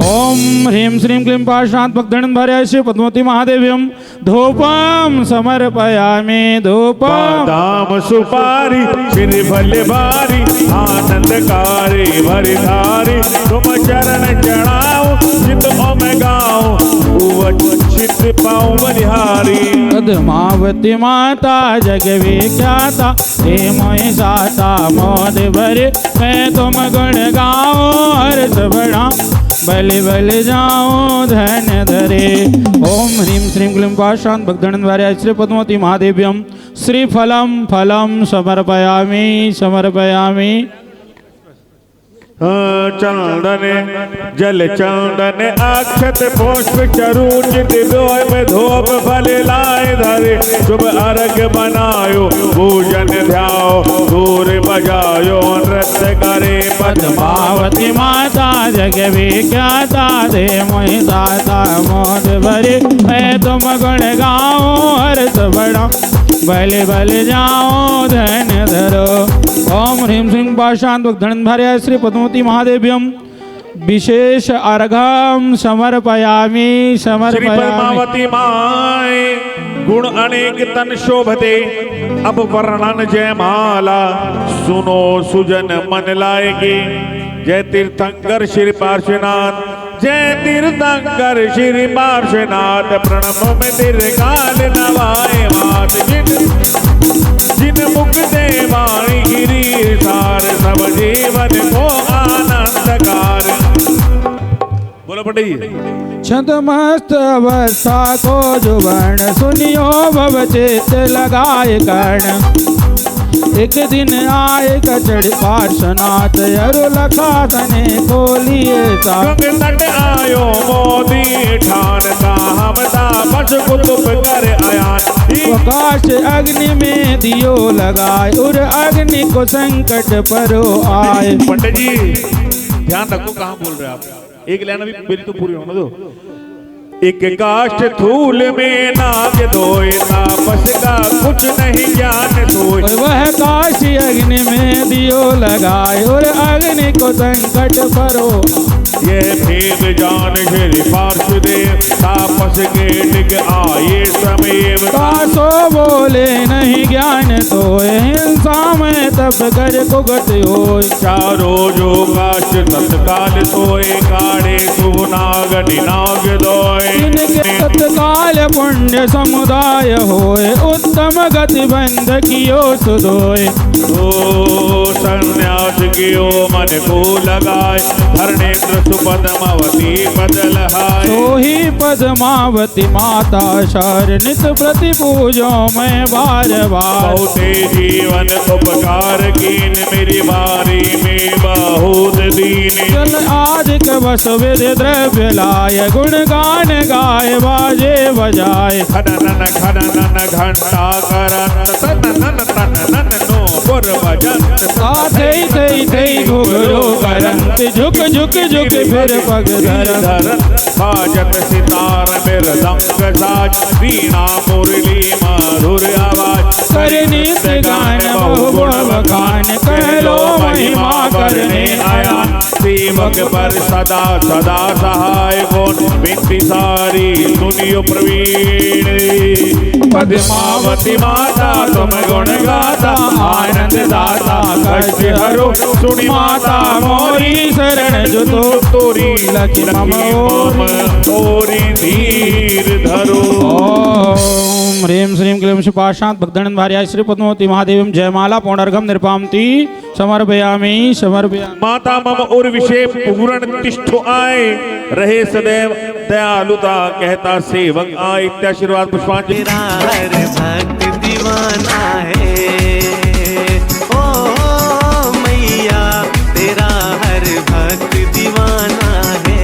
ओम ह्रीं श्रीं क्लीं पार्श्वनाथ भक्तगण भार्याय श्री पद्मावती महादेव्यम धूपम समर्पयामि धूपम बादाम सुपारी श्रीफल भारी आनंदकारी भरधारी तुम चरण चढ़ाओ चित में गाओ चित पाऊं बलिहारी। पद्मावती माता जग विख्याता हे मोहि साता मोद भरे मैं तुम गुण गाऊं हर्ष बढ़ाऊं बलि बलि जाऊं धन्य धरे। ओम ह्रीं श्रीं क्लीं पाशान् भक्तगणद्वारा श्री पद्मावती महादेव्यं श्रीफलं फलं समर्पयामि समर्पयामि। चंदन जल चंदन अक्षत पुष्प चरुचित में धूप फल लाए धरे शुभ अर्घ बनायो पूजन ध्याओ दूर बजायो नृत्य करे। पद्मावती माता जग विख्याता दे मोहि दाता मोद भरे मैं तुम गुण गाऊं हर्ष बढ़ाऊं बलि बलि जाऊं धन्य धरो। ओम ह्रीं श्रीं पाशान् भक्तगणद्वारा श्री पद्मावती महादेव्यं विशेष अर्घं समर्पयामि श्री समर्पयामि। पद्मावती माए गुण अनेक तन शोभते अब वर्णन जय माला सुनो सुजन मन लाएगी। जय तीर्थंकर श्री पार्श्वनाथ जय तीर्थंकर श्री पार्श्वनाथ प्रणव में दीर्घकाल नवाए मात जिन मुख दे वाणी गिरी सार सब जीवन को आनंदकार। बोलो पंडित जी। छतमस्त अवस्था को जुबन सुनियो भव चित लगाए कर्ण एक दिन आए कचड़ पार्श्वनाथ अरु लखा तने खोलिए गंग तट आयो मोदी ठान का हमदा बस कुतुब कर आयान। प्रकाश अग्नि में दियो लगाए और अग्नि को संकट परो आए। पंडित जी ध्यान रखो कहाँ बोल रहे हैं आप। एक लाइन अभी मेरी तो पूरी होने दो। एक काष्ठ थूल में नाग धोए तापस का कुछ नहीं ज्ञान सोए। वह काशी अग्नि में दियो लगाए और अग्नि को संकट परो। ये भेद जान श्री पार्श्वदेव तापस के डिग आए समीप। कासो बोले नहीं ज्ञान सोए हिंसा में तब कर कुगत होए। चारों जो काष्ठ तत्काल सोए काढ़े सुनाग निनाग दोए। इनके तत्काल पुण्य समुदाय होए उत्तम गति बंध कियो सुधोए। तो संन्यास कियो मन को लगाए धरणेन्द्र सुपद्मावती बदल हाय। तो ही पद्मावती माता शरणित प्रति पूजो मैं बार बार। बहुते जीवन उपकार कीन मेरी बारी में बहुत दीन। चल आज कवस विधि द्रव्य लाय गुण गान गाय बाजे बजाए। खनन खनन घंटा करन तनन तनन नो पुर भजन। साथे थे घुघरो करंत झुक झुक झुक फिर पग धरन। बाजत सितार मृदंग साज वीणा मुरली मधुर आवाज। कर नित्य गान बहु बखान कह लो महिमा करने आया। सेवक पर सदा सदा सहाय गुण बिनती सारी सुनियो प्रवीण। पद्मावती माता तुम गुण गाता आनंद दाता कष्ट हरो सुनी माता मोरी शरण जो तो तोरी लखी मम ओरी धीर धरो। ओम ह्रीं श्रीं क्लीं पाशात् भक्तगणद्वारा श्री पद्मावती महादेवीं जयमाला पौर्णर्घं निर्पामति समर्पयामि समर्पयामि। माता मम और विषय पूर्ण तिष्ठो आए रहे सदैव दयालुता कहता सेवक आए। इत्याशीर्वाद पुष्पांजलि। तेरा हर भक्त दीवाना है ओ मैया तेरा हर भक्त दीवाना है।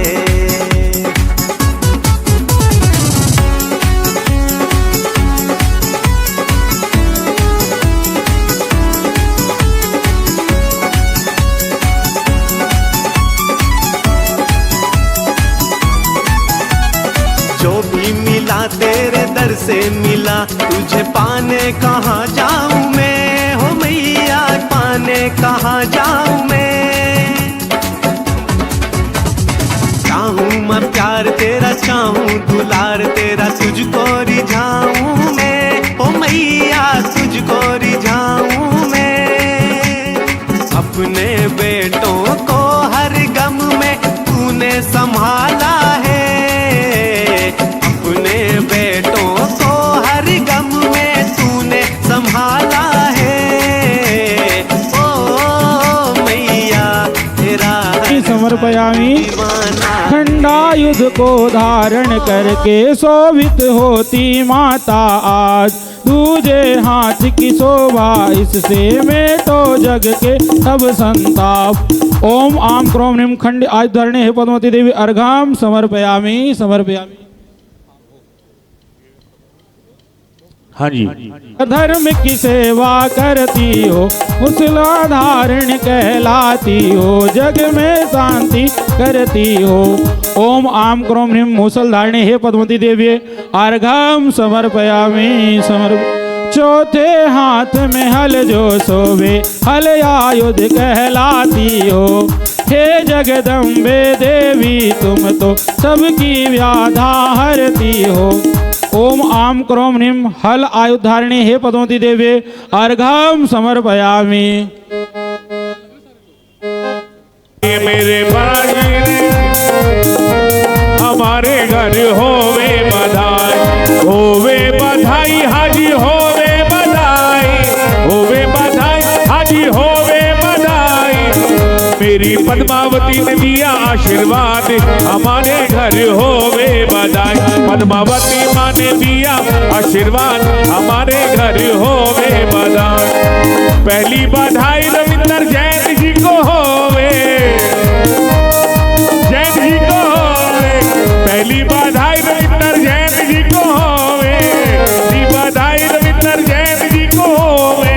जो भी मिला तेरे दर से मिला तुझे पाने कहाँ जाऊं मैं हो मैया पाने कहाँ जाऊं मैं। चाहूं मैं प्यार तेरा चाहूं दुलार तेरा तुझको रिझाऊं मैं, ओ मैया तुझको रिझाऊं मैं। अपने बेटों को हर गम में तूने संभाला है, अपने बेटों को हर गम में तूने संभाला है। ओ मैया तेरा समर्पयामि। दीवाना खंडायुध को धारण करके शोभित होती माता आज, दूजे हाथ की शोभा इससे में तो जग के सब संताप। ओम आम क्रोम ह्रीं खंड आयुध धारणे हे पद्मावती देवी अर्घाम समर्पयामि समर्पयामि। हाँ जी। धर्म की सेवा करती हो मूसलाधारण कहलाती हो, जग में शांति करती हो। ओम आम क्रोम ह्रीं मूसलधारिणी हे पद्मावती देवी अर्घम समर्पयामि चौथे हाथ में हल जो शोभे हल आयुध कहलाती हो, हे जगदम्बे देवी तुम तो सबकी व्याधा हरती हो। ओम आम क्रोम ह्रीं हल आयुध धारिणी हे पद्मावती देवी अर्घम समर्पयामि। मेरे बाजी हमारे घर होवे बधाई हाजी होवे बधाई हाजी होवे बधाई। मेरी पद्मावती ने दिया आशीर्वाद हमारे घर होवे बधाई, पद्मावती माँ ने दिया आशीर्वाद हमारे घर होवे बधाई। पहली बधाई रविंद्र जैन जी को होवे, जैन जी को होवे। पहली बधाई रविंद्र जैन जी को होवे, बधाई रविंद्र जैन जी को होवे।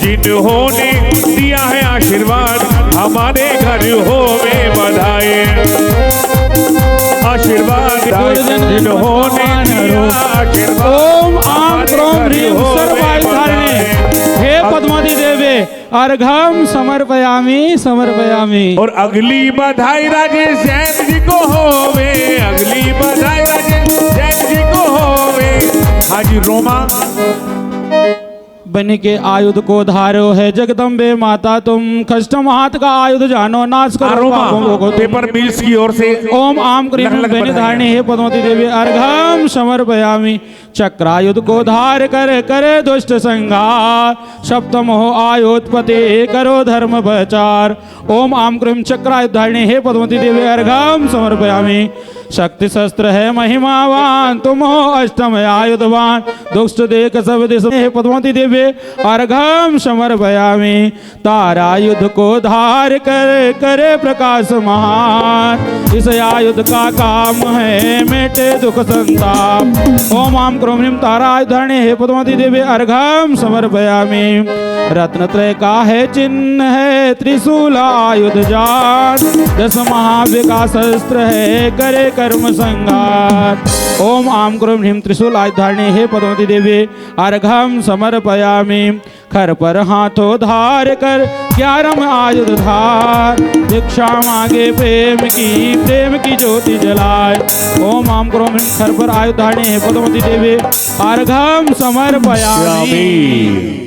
जिन्होंने दिया है आशीर्वाद हमारे घर होवे बधाई, आशीर्वाद जिन्होंने दिया आशीर्वाद। ओम आम क्रोम ह्रीं सर्वायुध धारिणी हे पद्मावती देवी अर्घम समर्पयामि समर्पयामि। और अगली बधाई राजेश जैन जी को होवे, अगली बधाई राजेश जैन जी को होवे। हाजी रोमा बन के आयुध को धारो है जगदम्बे माता तुम, कष्टम हाथ का आयुध जानो नाश करो पापों को तुम। पेपर मिल्स की ओर से ओम आम क्रीम बन धारिणी हे पद्मावती देवी अर्घम समर्पयामि। चक्रायुध को धार कर करे दुष्ट संहार, सप्तम हो आयुधपते करो धर्म प्रचार। ओम आम क्रीम चक्रायुध धारिणी हे पद्मावती देवी अर्घम समर्पयामि। शक्ति शस्त्र है महिमावान तुम हो अष्टम आयुधवान, दुष्ट देख सब दिश हे पद्मावती देवी अर्घम समर्पयामि। तारायुध को धार कर करे प्रकाश महान, इस आयुध का काम है मिटे दुख संताप। ओम आम क्रोम ह्रीं तारायुध धारिणी हे पद्मावती देवी अर्घम समर्पयामि। रत्नत्रय का है चिन्ह है त्रिशूल आयुध जान, 10 महाविकास शस्त्र है करे कर्म संहार। ओम आम क्रोम ह्रीं त्रिशूल आयुध धारिणी हे पद्मावती देवी अर्घम समर्पयामि। खर पर हाथों धार कर 11 आयुध धार, दीक्षा मांगे प्रेम की ज्योति जलाए। ओम आम क्रोम ह्रीं खर पर आयुध धारिणी हे पद्मावती देवी अर्घम समर्पयामि।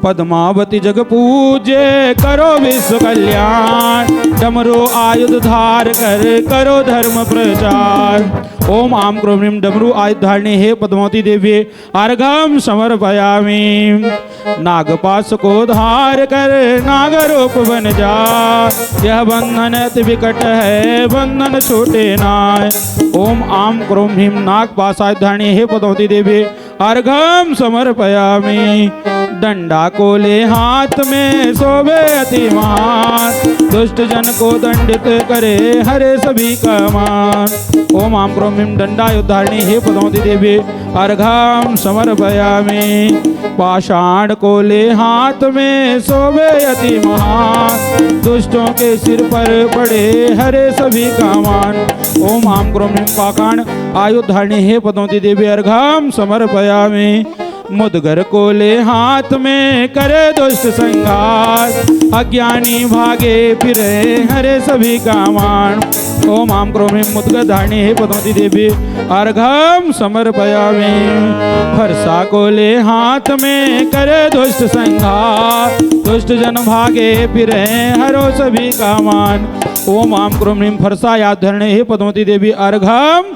पद्मावती जग पूजे करो विश्व कल्याण, डमरू आयुध धार कर करो धर्म प्रचार। ओम आम क्रोम ह्रीं डमरू आयुध धारिणी हे पद्मावती देवी अर्घम समर्पयामि। नागपाश को धार कर नाग रूप बन जा, यह बंधन अति विकट है बंधन छूटे नाय। ओम आम क्रोम ह्रीं नागपाश आयुध धारिणी हे पद्मावती देवी अर्घम समर्पयामि। डंडा को ले हाथ में शोभे अति महान, दुष्ट जन को दंडित करे हरे सभी का मान। ओम आम क्रोम ह्रीं दंडायुध धारिणी हे पद्मावती देवी अर्घम समर्पयामि। पाषाण को ले हाथ में शोभे अति महान, दुष्टों के सिर पर पड़े हरे सभी का मान। ओम आम क्रोम ह्रीं पाषाण आयुध धारिणी हे पद्मावती देवी अर्घम समर्पयामि। मुदगर को ले हाथ में करे दुष्ट संहार अज्ञानी भागे फिरे हरे सभी कामान ओम आम क्रोम ह्रीं मुद्गत धारिणी हे पद्मावती देवी अर्घम समर्पयामि फरसा को ले हाथ में करे दुष्ट संहार दुष्ट जन भागे फिरे हरो सभी कामान ओम आम क्रोम ह्रीं फरसा याद धरणे हे पद्मावती देवी अर्घम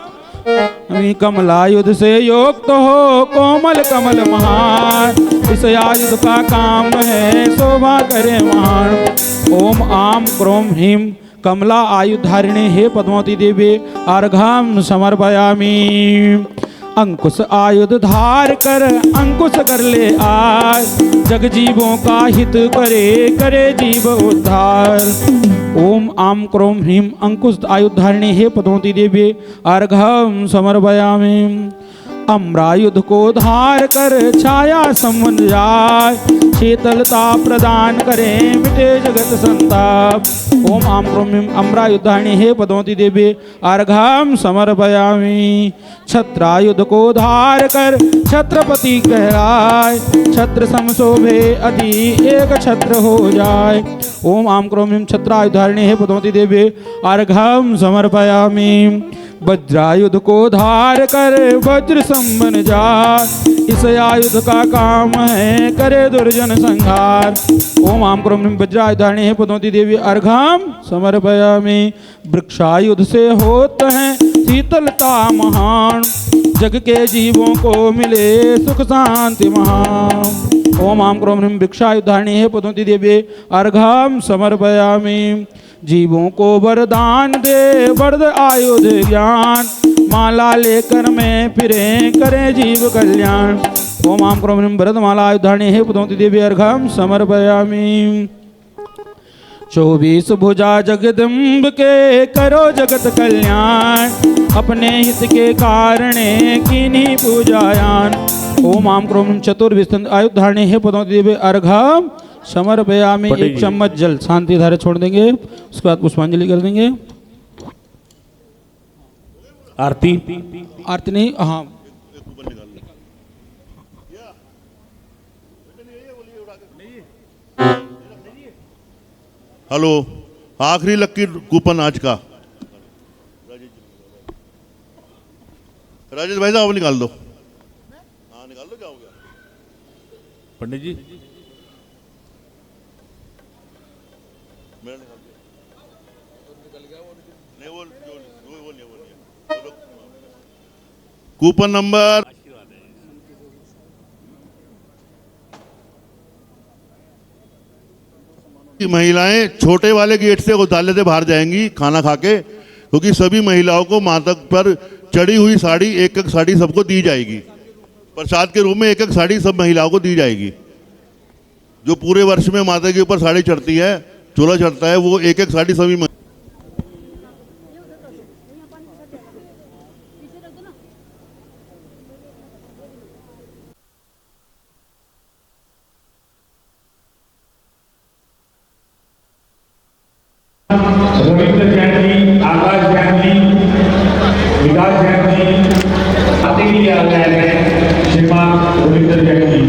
कमलायुध से युक्त हो कोमल कमल महान इस आयुध का काम है शोभा करे महान ओम आम क्रोम ह्रीं कमला आयुधारिणी हे पद्मावती देवी अर्घम समर्पयामि अंकुश आयुध धार कर अंकुश कर ले आज जग जीवों का हित करे करे जीव उद्धार ओम आम क्रोम ह्रीं अंकुश आयुधारिणी हे पद्मावती देवी अर्घम समर्पयामि अम्रायुध को धार कर छाया संवन जाय शीतलता प्रदान करे मिटे जगत संताप ओम आम क्रोम ह्रीं अम्रायुधारिणी हे पद्मावती देवी अर्घम समर्पयामि छत्रायुध को धार कर छत्रपति कहलाय छत्र समशोभे अति एक छत्र हो जाए ओम आम क्रोम ह्रीं छत्रायुधारिणी हे पद्मावती देवी अर्घम समर्पयामि वज्रायुध को धार कर वज्र संबन जाय इस आयुध का काम है करे दुर्जन संहार ओम आम क्रोम ह्रीं वज्रायुधारिणी हे पद्मावती देवी अर्घम समर्पयामि वृक्षायुध से होते हैं शीतलता महान जग के जीवों को मिले सुख शांति महान ओम आम क्रोम ह्रीं वृक्षायुधारिणी हे पद्मावती देवी अर्घम समर्पयामि जीवों को वरदान दे वरद आयुध ज्ञान माला लेकर मैं फिरे करे जीव कल्याण ओम आम क्रोम ह्रीं वरदमाला आयुधारिणी हे पद्मावती देवी अर्घम समर्पयामि 24 भुजा जगदम्ब के करो जगत कल्याण अपने हित के कारणे कीन्ही पूजायान ओम आम क्रोम ह्रीं चतुर्विस्तन आयुधारिणी हे पद्मावती देवी अर्घम समर्पयामि एक चम्मच जल शांति धारा छोड़ देंगे उसके बाद पुष्पांजलि कर देंगे आरती आरती नहीं हाँ हेलो आखिरी लकी कूपन आज का राजेश भाई साहब निकाल दो हाँ निकाल दो क्या हो गया पंडित जी मेरा निकाल दिया नहीं वो नहीं कूपन नंबर महिलाएं छोटे वाले गेट से उताले से बाहर जाएंगी खाना खा के क्योंकि सभी महिलाओं को माता पर चढ़ी हुई साड़ी एक एक साड़ी सबको दी जाएगी प्रसाद के रूप में एक एक साड़ी सब महिलाओं को दी जाएगी जो पूरे वर्ष में माता के ऊपर साड़ी चढ़ती है चोला चढ़ता है वो एक एक साड़ी सभी रविंद्र जैन जी आकाश जैन जी विकास जैन जी आते के लिए आ गए हैं श्रीमान रविंद्र जैन जी